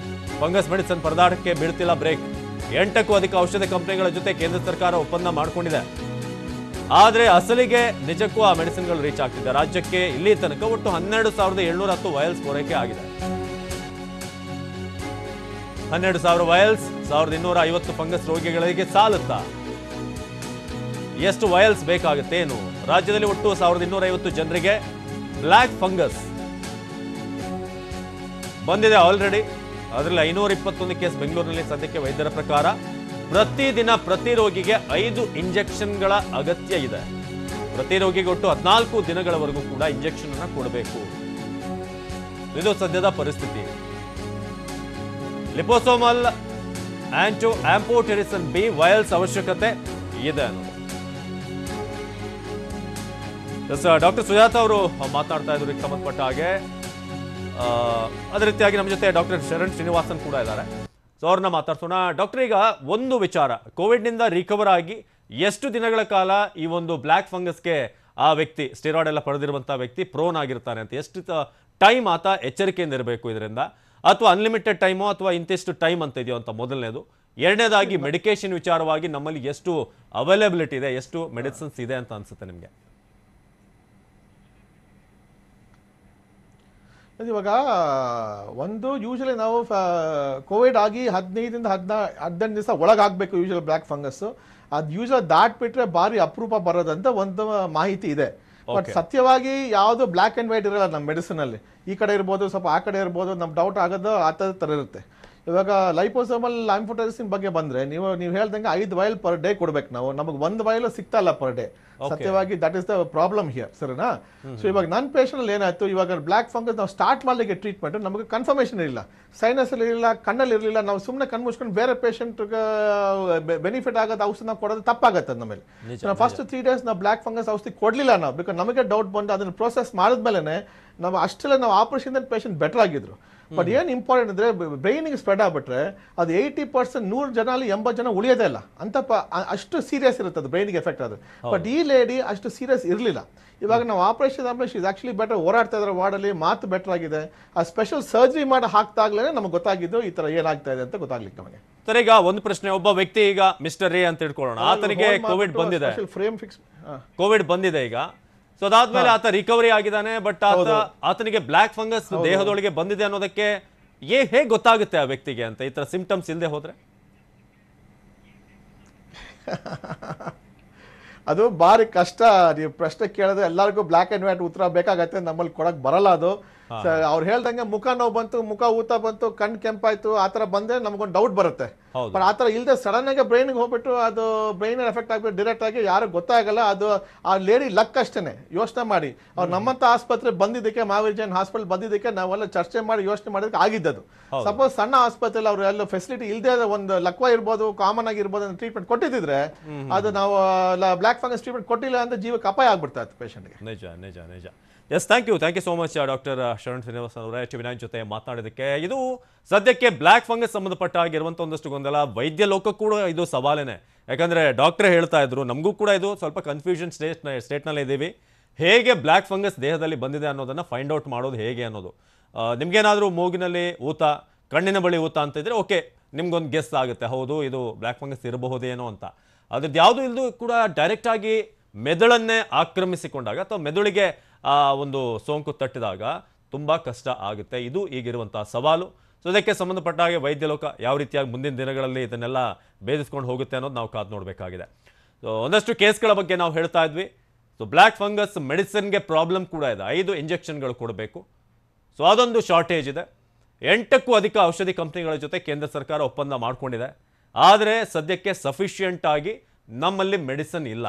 ಫಂಗಸ್ ಮೆಡಿಸಿನ್ ಪರದಾಟಕ್ಕೆ ಬೀಳ್ತಿಲ್ಲ ಬ್ರೇಕ್. 8ಕ್ಕೂ ಅಧಿಕ ಔಷಧ ಕಂಪನಿಗಳ ಜೊತೆ ಕೇಂದ್ರ ಸರ್ಕಾರ ಒಪ್ಪಂದ ಮಾಡಿಕೊಂಡಿದೆ. ಆದರೆ ಅಸಲಿಗೆ ನಿಜಕ್ಕೂ ಆ ಮೆಡಿಸಿನ್ಗಳು ರೀಚ್ ಆಗ್ತಿದೆ. ರಾಜ್ಯಕ್ಕೆ ಇಲ್ಲಿ ತನಕ ಒಟ್ಟು 12,710 ವಯಲ್ಸ್ ಪೂರೈಕೆ ಆಗಿದೆ. 12,000 ವಯಲ್ಸ್ 1,250 ಫಂಗಸ್ ರೋಗಿಗಳಿಗೆ ಸಾಲುತ್ತಾ? ಎಷ್ಟು ವಯಲ್ಸ್ ಬೇಕಾಗುತ್ತೆ ಏನು? ರಾಜ್ಯದಲ್ಲಿ ಒಟ್ಟು 1,250 ಜನರಿಗೆ ಬ್ಲ್ಯಾಕ್ ಫಂಗಸ್ ಬಂದಿದೆ ಆಲ್ರೆಡಿ. ಅದರಲ್ಲಿ 521 ಕೇಸ್ ಬೆಂಗಳೂರಿನಲ್ಲಿ ಸದ್ಯಕ್ಕೆ ವೈದ್ಯರ ಪ್ರಕಾರ. ಪ್ರತಿದಿನ ಪ್ರತಿ ರೋಗಿಗೆ 5 ಇಂಜೆಕ್ಷನ್ಗಳ ಅಗತ್ಯ ಇದೆ. ಪ್ರತಿ ರೋಗಿಗೆ ಒಟ್ಟು 14 ದಿನಗಳವರೆಗೂ ಕೂಡ ಇಂಜೆಕ್ಷನ್ ಅನ್ನು ಕೊಡಬೇಕು. ಇದು ಸದ್ಯದ ಪರಿಸ್ಥಿತಿ. ಲಿಪೋಸೋಮಲ್ ಆಂಪೋಟೆರಿಸನ್ ಬಿ ವಯಲ್ಸ್ ಅವಶ್ಯಕತೆ ಇದೆ ಅನ್ನೋದು. ಡಾಕ್ಟರ್ ಸುಜಾತ ಅವರು ಮಾತನಾಡ್ತಾ ಇದ್ರು ಇದಕ್ಕೆ ಸಂಬಂಧಪಟ್ಟ ಹಾಗೆ. ಅದೇ ರೀತಿಯಾಗಿ ನಮ್ಮ ಜೊತೆ ಡಾಕ್ಟರ್ ಶರಣ್ ಶ್ರೀನಿವಾಸನ್ ಕೂಡ ಇದ್ದಾರೆ. ಸೊ ಅವ್ರನ್ನ ಮಾತಾಡ್ಸೋಣ. ಡಾಕ್ಟರ್, ಈಗ ಒಂದು ವಿಚಾರ, ಕೋವಿಡ್ನಿಂದ ರಿಕವರ್ ಆಗಿ ಎಷ್ಟು ದಿನಗಳ ಕಾಲ ಈ ಒಂದು ಬ್ಲ್ಯಾಕ್ ಫಂಗಸ್ಗೆ ಆ ವ್ಯಕ್ತಿ, ಸ್ಟೆರಾಯ್ಡ್ ಎಲ್ಲ ಪಡೆದಿರುವಂಥ ವ್ಯಕ್ತಿ ಪ್ರೋನ್ ಆಗಿರ್ತಾನೆ ಅಂತ, ಎಷ್ಟು ಟೈಮ್ ಆತ ಎಚ್ಚರಿಕೆಯಿಂದ ಇರಬೇಕು ಇದರಿಂದ, ಅಥವಾ ಅನ್ಲಿಮಿಟೆಡ್ ಟೈಮೋ ಅಥವಾ ಇಂತಿಷ್ಟು ಟೈಮ್ ಅಂತ ಇದೆಯೋ ಅಂತ ಮೊದಲನೇದು. ಎರಡನೇದಾಗಿ ಮೆಡಿಕೇಶನ್ ವಿಚಾರವಾಗಿ ನಮ್ಮಲ್ಲಿ ಎಷ್ಟು ಅವೈಲೇಬಿಲಿಟಿ ಇದೆ, ಎಷ್ಟು ಮೆಡಿಸಿನ್ಸ್ ಇದೆ ಅಂತ ಅನ್ಸುತ್ತೆ ನಿಮಗೆ? ಇವಾಗ ಒಂದು ಯೂಶಲಿ ನಾವು ಕೋವಿಡ್ ಆಗಿ 15 ರಿಂದ 18 ದಿವಸ ಒಳಗಾಗಬೇಕು ಯೂಶಲಿ ಬ್ಲ್ಯಾಕ್ ಫಂಗಸ್ಸು. ಅದು ಯೂಶಲ್ ದಾಟ್ಬಿಟ್ರೆ ಭಾರಿ ಅಪರೂಪ ಬರೋದಂತ ಒಂದು ಮಾಹಿತಿ ಇದೆ. ಬಟ್ ಸತ್ಯವಾಗಿ ಯಾವುದು ಬ್ಲ್ಯಾಕ್ ಅಂಡ್ ವೈಟ್ ಇರಲ್ಲ ನಮ್ಮ ಮೆಡಿಸಿನ್ ಅಲ್ಲಿ. ಈ ಕಡೆ ಇರ್ಬೋದು, ಸ್ವಲ್ಪ ಆ ಕಡೆ ಇರ್ಬೋದು, ನಮ್ ಡೌಟ್ ಆಗೋದು ಆ ಥರ ಇರುತ್ತೆ. ಇವಾಗ ಲೈಪೋಸೋಮಲ್ ಲ್ಯಾಂಫೋಟೈಸಿನ್ ಬಗ್ಗೆ ಬಂದ್ರೆ ನೀವು ಹೇಳ್ದಂಗೆ 5 ವೈಲ್ ಪರ್ ಡೇ ಕೊಡ್ಬೇಕು ನಾವು. ನಮಗೆ 1 ವೈಲ್ ಸಿಗ್ತಾ ಇಲ್ಲ ಪರ್ ಡೇ. ಸತ್ಯವಾಗಿ that is the problem here, ಸರಿನಾ? ಸೊ ಇವಾಗ ನನ್ನ ಪೇಷಂಟ್ ಅಲ್ಲಿ ಏನಾಯ್ತು, ಇವಾಗ ಬ್ಲ್ಯಾಕ್ ಫಂಗಸ್ ನಾವು ಸ್ಟಾರ್ಟ್ ಮಾಡ್ಲಿಕ್ಕೆ ಟ್ರೀಟ್ಮೆಂಟ್ ನಮಗೆ ಕನ್ಫರ್ಮೇಷನ್ ಇಲ್ಲ, ಸೈನಸ್ ಅಲ್ಲಿ ಇರಲಿಲ್ಲ, ಕಣ್ಣಲ್ಲಿ ಇರಲಿಲ್ಲ. ನಾವು ಸುಮ್ಮನೆ ಕಣ್ಣು ಮುಚ್ಕೊಂಡು ಬೇರೆ ಪೇಷಂಟ್ ಬೆನಿಫಿಟ್ ಆಗೋದು ಔಷಧ ನಾವು ಕೊಡೋದು ತಪ್ಪಾಗತ್ತೆ ನಮ್ಮಲ್ಲಿ. ನಾವು ಫಸ್ಟ್ 3 days ನಾವು ಬ್ಲ್ಯಾಕ್ ಫಂಗಸ್ ಔಷಧಿ ಕೊಡ್ಲಿಲ್ಲ ನಾವು, ಬಿಕಾಸ್ ನಮಗೆ ಡೌಟ್ ಬಂದು ಅದನ್ನ ಪ್ರೋಸೆಸ್ ಮಾಡಿದ್ಮೇಲೆ ನಾವು ಅಷ್ಟೆಲ್ಲ ನಾವು ಆಪರೇಷನ್ ಪೇಷಂಟ್ ಬೆಟರ್ ಆಗಿದ್ರು. ಬಟ್ ಏನು ಇಂಪಾರ್ಟೆಂಟ್ ಅಂದ್ರೆ ಬ್ರೈನಿಗೆ ಸ್ಪ್ರೆಡ್ ಆಗ್ಬಿಟ್ರೆ ಅದು 80%, 100 ಜನ ಅಲ್ಲಿ 80 ಜನ ಉಳಿಯೋದೇ ಇಲ್ಲ ಅಂತ ಅಷ್ಟು ಸೀರಿಯಸ್ ಇರುತ್ತೆ ಅದು ಬ್ರೈನಿಗೆ ಎಫೆಕ್ಟ್ ಅದು. ಬಟ್ ಈ ಲೇಡಿ ಅಷ್ಟು ಸೀರಿಯಸ್ ಇರಲಿಲ್ಲ. ಇವಾಗ ನಾವು ಆಪರೇಷನ್ ಆದ್ಮೇಲೆ ಶಿ ಇಸ್ ಆಕ್ಚುಲಿ ಬೆಟರ್, ಓಡಾಡ್ತಾ ಇದ್ದಾರೆ ವಾರ್ಡಲ್ಲಿ, ಮಾತು ಬೆಟರ್ ಆಗಿದೆ. ಆ ಸ್ಪೆಷಲ್ ಸರ್ಜರಿ ಮಾಡಿ ಹಾಕ್ತಾಗ್ಲೇ ನಮಗೆ ಗೊತ್ತಾಗಿದ್ದು ಈ ತರ ಏನಾಗ್ತಾ ಇದೆ ಅಂತ ಗೊತ್ತಾಗ್ಲಿಕ್ಕೆ ನಮಗೆ. ಸರ್, ಈಗ ಒಂದು ಪ್ರಶ್ನೆ, ಒಬ್ಬ ವ್ಯಕ್ತಿ ಈಗ ಮಿಸ್ಟರ್ ಎ ಅಂತ ಇಟ್ಕೊಳ್ಳೋಣ, ಆತನಿಗೆ ಕೋವಿಡ್ ಬಂದಿದೆ, ಕೋವಿಡ್ ಬಂದಿದೆ ಈಗ. ಸೊ ಅದಾದ್ಮೇಲೆ ಆತ ರಿಕವರಿ ಆಗಿದ್ದಾನೆ. ಬಟ್ ಆತನಿಗೆ ಬ್ಲ್ಯಾಕ್ ಫಂಗಸ್ ದೇಹದೊಳಗೆ ಬಂದಿದೆ ಅನ್ನೋದಕ್ಕೆ ಹೇಗೆ ಗೊತ್ತಾಗುತ್ತೆ ಆ ವ್ಯಕ್ತಿಗೆ ಅಂತ, ಈ ತರ ಸಿಂಪ್ಟಮ್ಸ್ ಇಲ್ಲದೆ ಹೋದ್ರೆ? ಅದು ಭಾರಿ ಕಷ್ಟ. ನೀವು ಪ್ರಶ್ನೆ ಕೇಳಿದ್ರೆ ಎಲ್ಲರಿಗೂ ಬ್ಲ್ಯಾಕ್ ಅಂಡ್ ವೈಟ್ ಉತ್ತರ ಬೇಕಾಗತ್ತೆ, ನಮ್ಮಲ್ಲಿ ಕೊಡಕ್ ಬರಲ್ಲ ಅದು. ಅವ್ರು ಹೇಳ್ದಂಗೆ ಮುಖ ನೋವು ಬಂತು, ಮುಖ ಊತ ಬಂತು, ಕಣ್ ಕೆಂಪಾಯ್ತು, ಆತರ ಬಂದ್ರೆ ನಮಗೊಂದು ಡೌಟ್ ಬರುತ್ತೆ. ಬಟ್ ಆತರ ಇಲ್ಲದೆ ಸಡನ್ ಆಗಿ ಬ್ರೈನ್ಗೆ ಹೋಗ್ಬಿಟ್ಟು ಅದು ಬ್ರೈನ್ ಎಫೆಕ್ಟ್ ಆಗ್ಬಿಟ್ಟು ಡೈರೆಕ್ಟ್ ಆಗಿ ಯಾರು ಗೊತ್ತಾಗಲ್ಲ. ಅದು ಆ ಲೇಡಿ ಲಕ್ ಅಷ್ಟೇನೆ. ಯೋಚನೆ ಮಾಡಿ, ಅವ್ರು ನಮ್ಮಂತ ಆಸ್ಪತ್ರೆ ಬಂದಿದ್ದಕ್ಕೆ, ಮಹಾವೀರ್ ಜೈನ್ ಹಾಸ್ಪಿಟಲ್ ಬಂದಿದ್ದಕ್ಕೆ ನಾವೆಲ್ಲ ಚರ್ಚೆ ಮಾಡಿ ಯೋಚನೆ ಮಾಡಿದಕ್ಕೆ ಆಗಿದ್ದದು. ಸಪೋಸ್ ಸಣ್ಣ ಆಸ್ಪತ್ರೆಯಲ್ಲಿ ಅವ್ರು ಎಲ್ಲ ಫೆಸಿಲಿಟಿ ಇಲ್ಲದೆ ಒಂದು ಲಕ್ವ ಇರ್ಬೋದು, ಕಾಮನ್ ಆಗಿರ್ಬೋದು ಅಂತ ಟ್ರೀಟ್ಮೆಂಟ್ ಕೊಟ್ಟಿದ್ರೆ, ಅದು ನಾವು ಬ್ಲ್ಯಾಕ್ ಫಂಗಸ್ ಟ್ರೀಟ್ಮೆಂಟ್ ಕೊಟ್ಟಿಲ್ಲ ಅಂತ ಜೀವಕ್ಕೆ ಅಪಾಯ ಆಗ್ಬಿಡ್ತಾ ಇತ್ತು ಪೇಷಂಟ್ಗೆ. ನಿಜ ನಿಜ ನಿಜ. Yes, thank you so much doctor Sharan Srinivasan ಅವರೇ TV9 ಜೊತೆ ಮಾತನಾಡೋದಕ್ಕೆ. ಇದು ಸದ್ಯಕ್ಕೆ ಬ್ಲ್ಯಾಕ್ ಫಂಗಸ್ ಸಂಬಂಧಪಟ್ಟ ಆಗಿರುವಂಥ ಒಂದಷ್ಟು ಗೊಂದಲ. ವೈದ್ಯ ಲೋಕ ಕೂಡ ಇದು ಸವಾಲೇನೆ, ಯಾಕಂದರೆ ಡಾಕ್ಟ್ರೇ ಹೇಳ್ತಾ ಇದ್ರು, ನಮಗೂ ಕೂಡ ಇದು ಸ್ವಲ್ಪ ಕನ್ಫ್ಯೂಷನ್ ಸ್ಟೇಟ್ನಲ್ಲಿ ಇದ್ದೀವಿ. ಹೇಗೆ ಬ್ಲ್ಯಾಕ್ ಫಂಗಸ್ ದೇಹದಲ್ಲಿ ಬಂದಿದೆ ಅನ್ನೋದನ್ನು ಫೈಂಡ್ ಔಟ್ ಮಾಡೋದು ಹೇಗೆ ಅನ್ನೋದು. ನಿಮ್ಗೇನಾದರೂ ಮೂಗಿನಲ್ಲಿ ಊತ, ಕಣ್ಣಿನ ಬಳಿ ಊತ ಅಂತ ಇದ್ರೆ ಓಕೆ, ನಿಮ್ಗೊಂದು ಗೆಸ್ ಆಗುತ್ತೆ, ಹೌದು ಇದು ಬ್ಲ್ಯಾಕ್ ಫಂಗಸ್ ಇರಬಹುದೇನೋ ಅಂತ. ಅದ್ರದ್ದು ಯಾವುದೂ ಇಲ್ಲದು ಕೂಡ ಡೈರೆಕ್ಟಾಗಿ ಮೆದುಳನ್ನೇ ಆಕ್ರಮಿಸಿಕೊಂಡಾಗ ಅಥವಾ ಮೆದುಳಿಗೆ ಒಂದು ಸೋಂಕು ತಟ್ಟಿದಾಗ ತುಂಬ ಕಷ್ಟ ಆಗುತ್ತೆ. ಇದು ಈಗಿರುವಂಥ ಸವಾಲು. ಸೊ ಇದಕ್ಕೆ ಸಂಬಂಧಪಟ್ಟ ಹಾಗೆ ವೈದ್ಯ ಲೋಕ ಯಾವ ರೀತಿಯಾಗಿ ಮುಂದಿನ ದಿನಗಳಲ್ಲಿ ಇದನ್ನೆಲ್ಲ ಭೇದಿಸ್ಕೊಂಡು ಹೋಗುತ್ತೆ ಅನ್ನೋದು ನಾವು ಕಾದು ನೋಡಬೇಕಾಗಿದೆ. ಸೊ ಒಂದಷ್ಟು ಕೇಸ್ಗಳ ಬಗ್ಗೆ ನಾವು ಹೇಳ್ತಾ ಇದ್ವಿ. ಸೊ ಬ್ಲ್ಯಾಕ್ ಫಂಗಸ್ ಮೆಡಿಸಿನ್ಗೆ ಪ್ರಾಬ್ಲಮ್ ಕೂಡ ಇದೆ, 5 ಇಂಜೆಕ್ಷನ್ಗಳು ಕೊಡಬೇಕು. ಸೊ ಅದೊಂದು ಶಾರ್ಟೇಜ್ ಇದೆ. 8ಕ್ಕೂ ಅಧಿಕ ಔಷಧಿ ಕಂಪ್ನಿಗಳ ಜೊತೆ ಕೇಂದ್ರ ಸರ್ಕಾರ ಒಪ್ಪಂದ ಮಾಡಿಕೊಂಡಿದೆ. ಆದರೆ ಸದ್ಯಕ್ಕೆ ಸಫಿಷಿಯೆಂಟ್ ಆಗಿ ನಮ್ಮಲ್ಲಿ ಮೆಡಿಸಿನ್ ಇಲ್ಲ.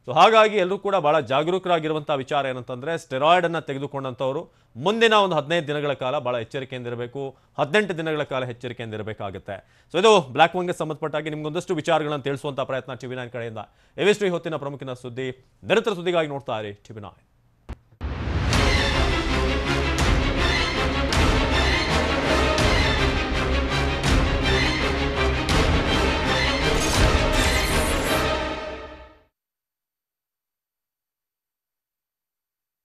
ಸೊ ಹಾಗಾಗಿ ಎಲ್ಲರೂ ಕೂಡ ಭಾಳ ಜಾಗರೂಕರಾಗಿರುವಂಥ ವಿಚಾರ ಏನಂತಂದರೆ, ಸ್ಟೆರಾಯ್ಡನ್ನು ತೆಗೆದುಕೊಂಡಂಥವರು ಮುಂದಿನ ಒಂದು 15 ದಿನಗಳ ಕಾಲ ಭಾಳ ಎಚ್ಚರಿಕೆಯಿಂದ ಇರಬೇಕು, 18 ದಿನಗಳ ಕಾಲ ಎಚ್ಚರಿಕೆಯಿಂದ ಇರಬೇಕಾಗುತ್ತೆ. ಸೊ ಇದು ಬ್ಲ್ಯಾಕ್ ಫಂಗಸ್ ಸಂಬಂಧಪಟ್ಟಾಗಿ ನಿಮ್ಗೊಂದಷ್ಟು ವಿಚಾರಗಳನ್ನು ತಿಳಿಸುವಂಥ ಪ್ರಯತ್ನ TV9 ಕಡೆಯಿಂದ. ಇವಿಷ್ಟು ಈ ಹೊತ್ತಿನ ಪ್ರಮುಖ ಸುದ್ದಿ. ನಿರಂತರ ಸುದ್ದಿಗಾಗಿ ನೋಡ್ತಾ ಇರಿ TV9.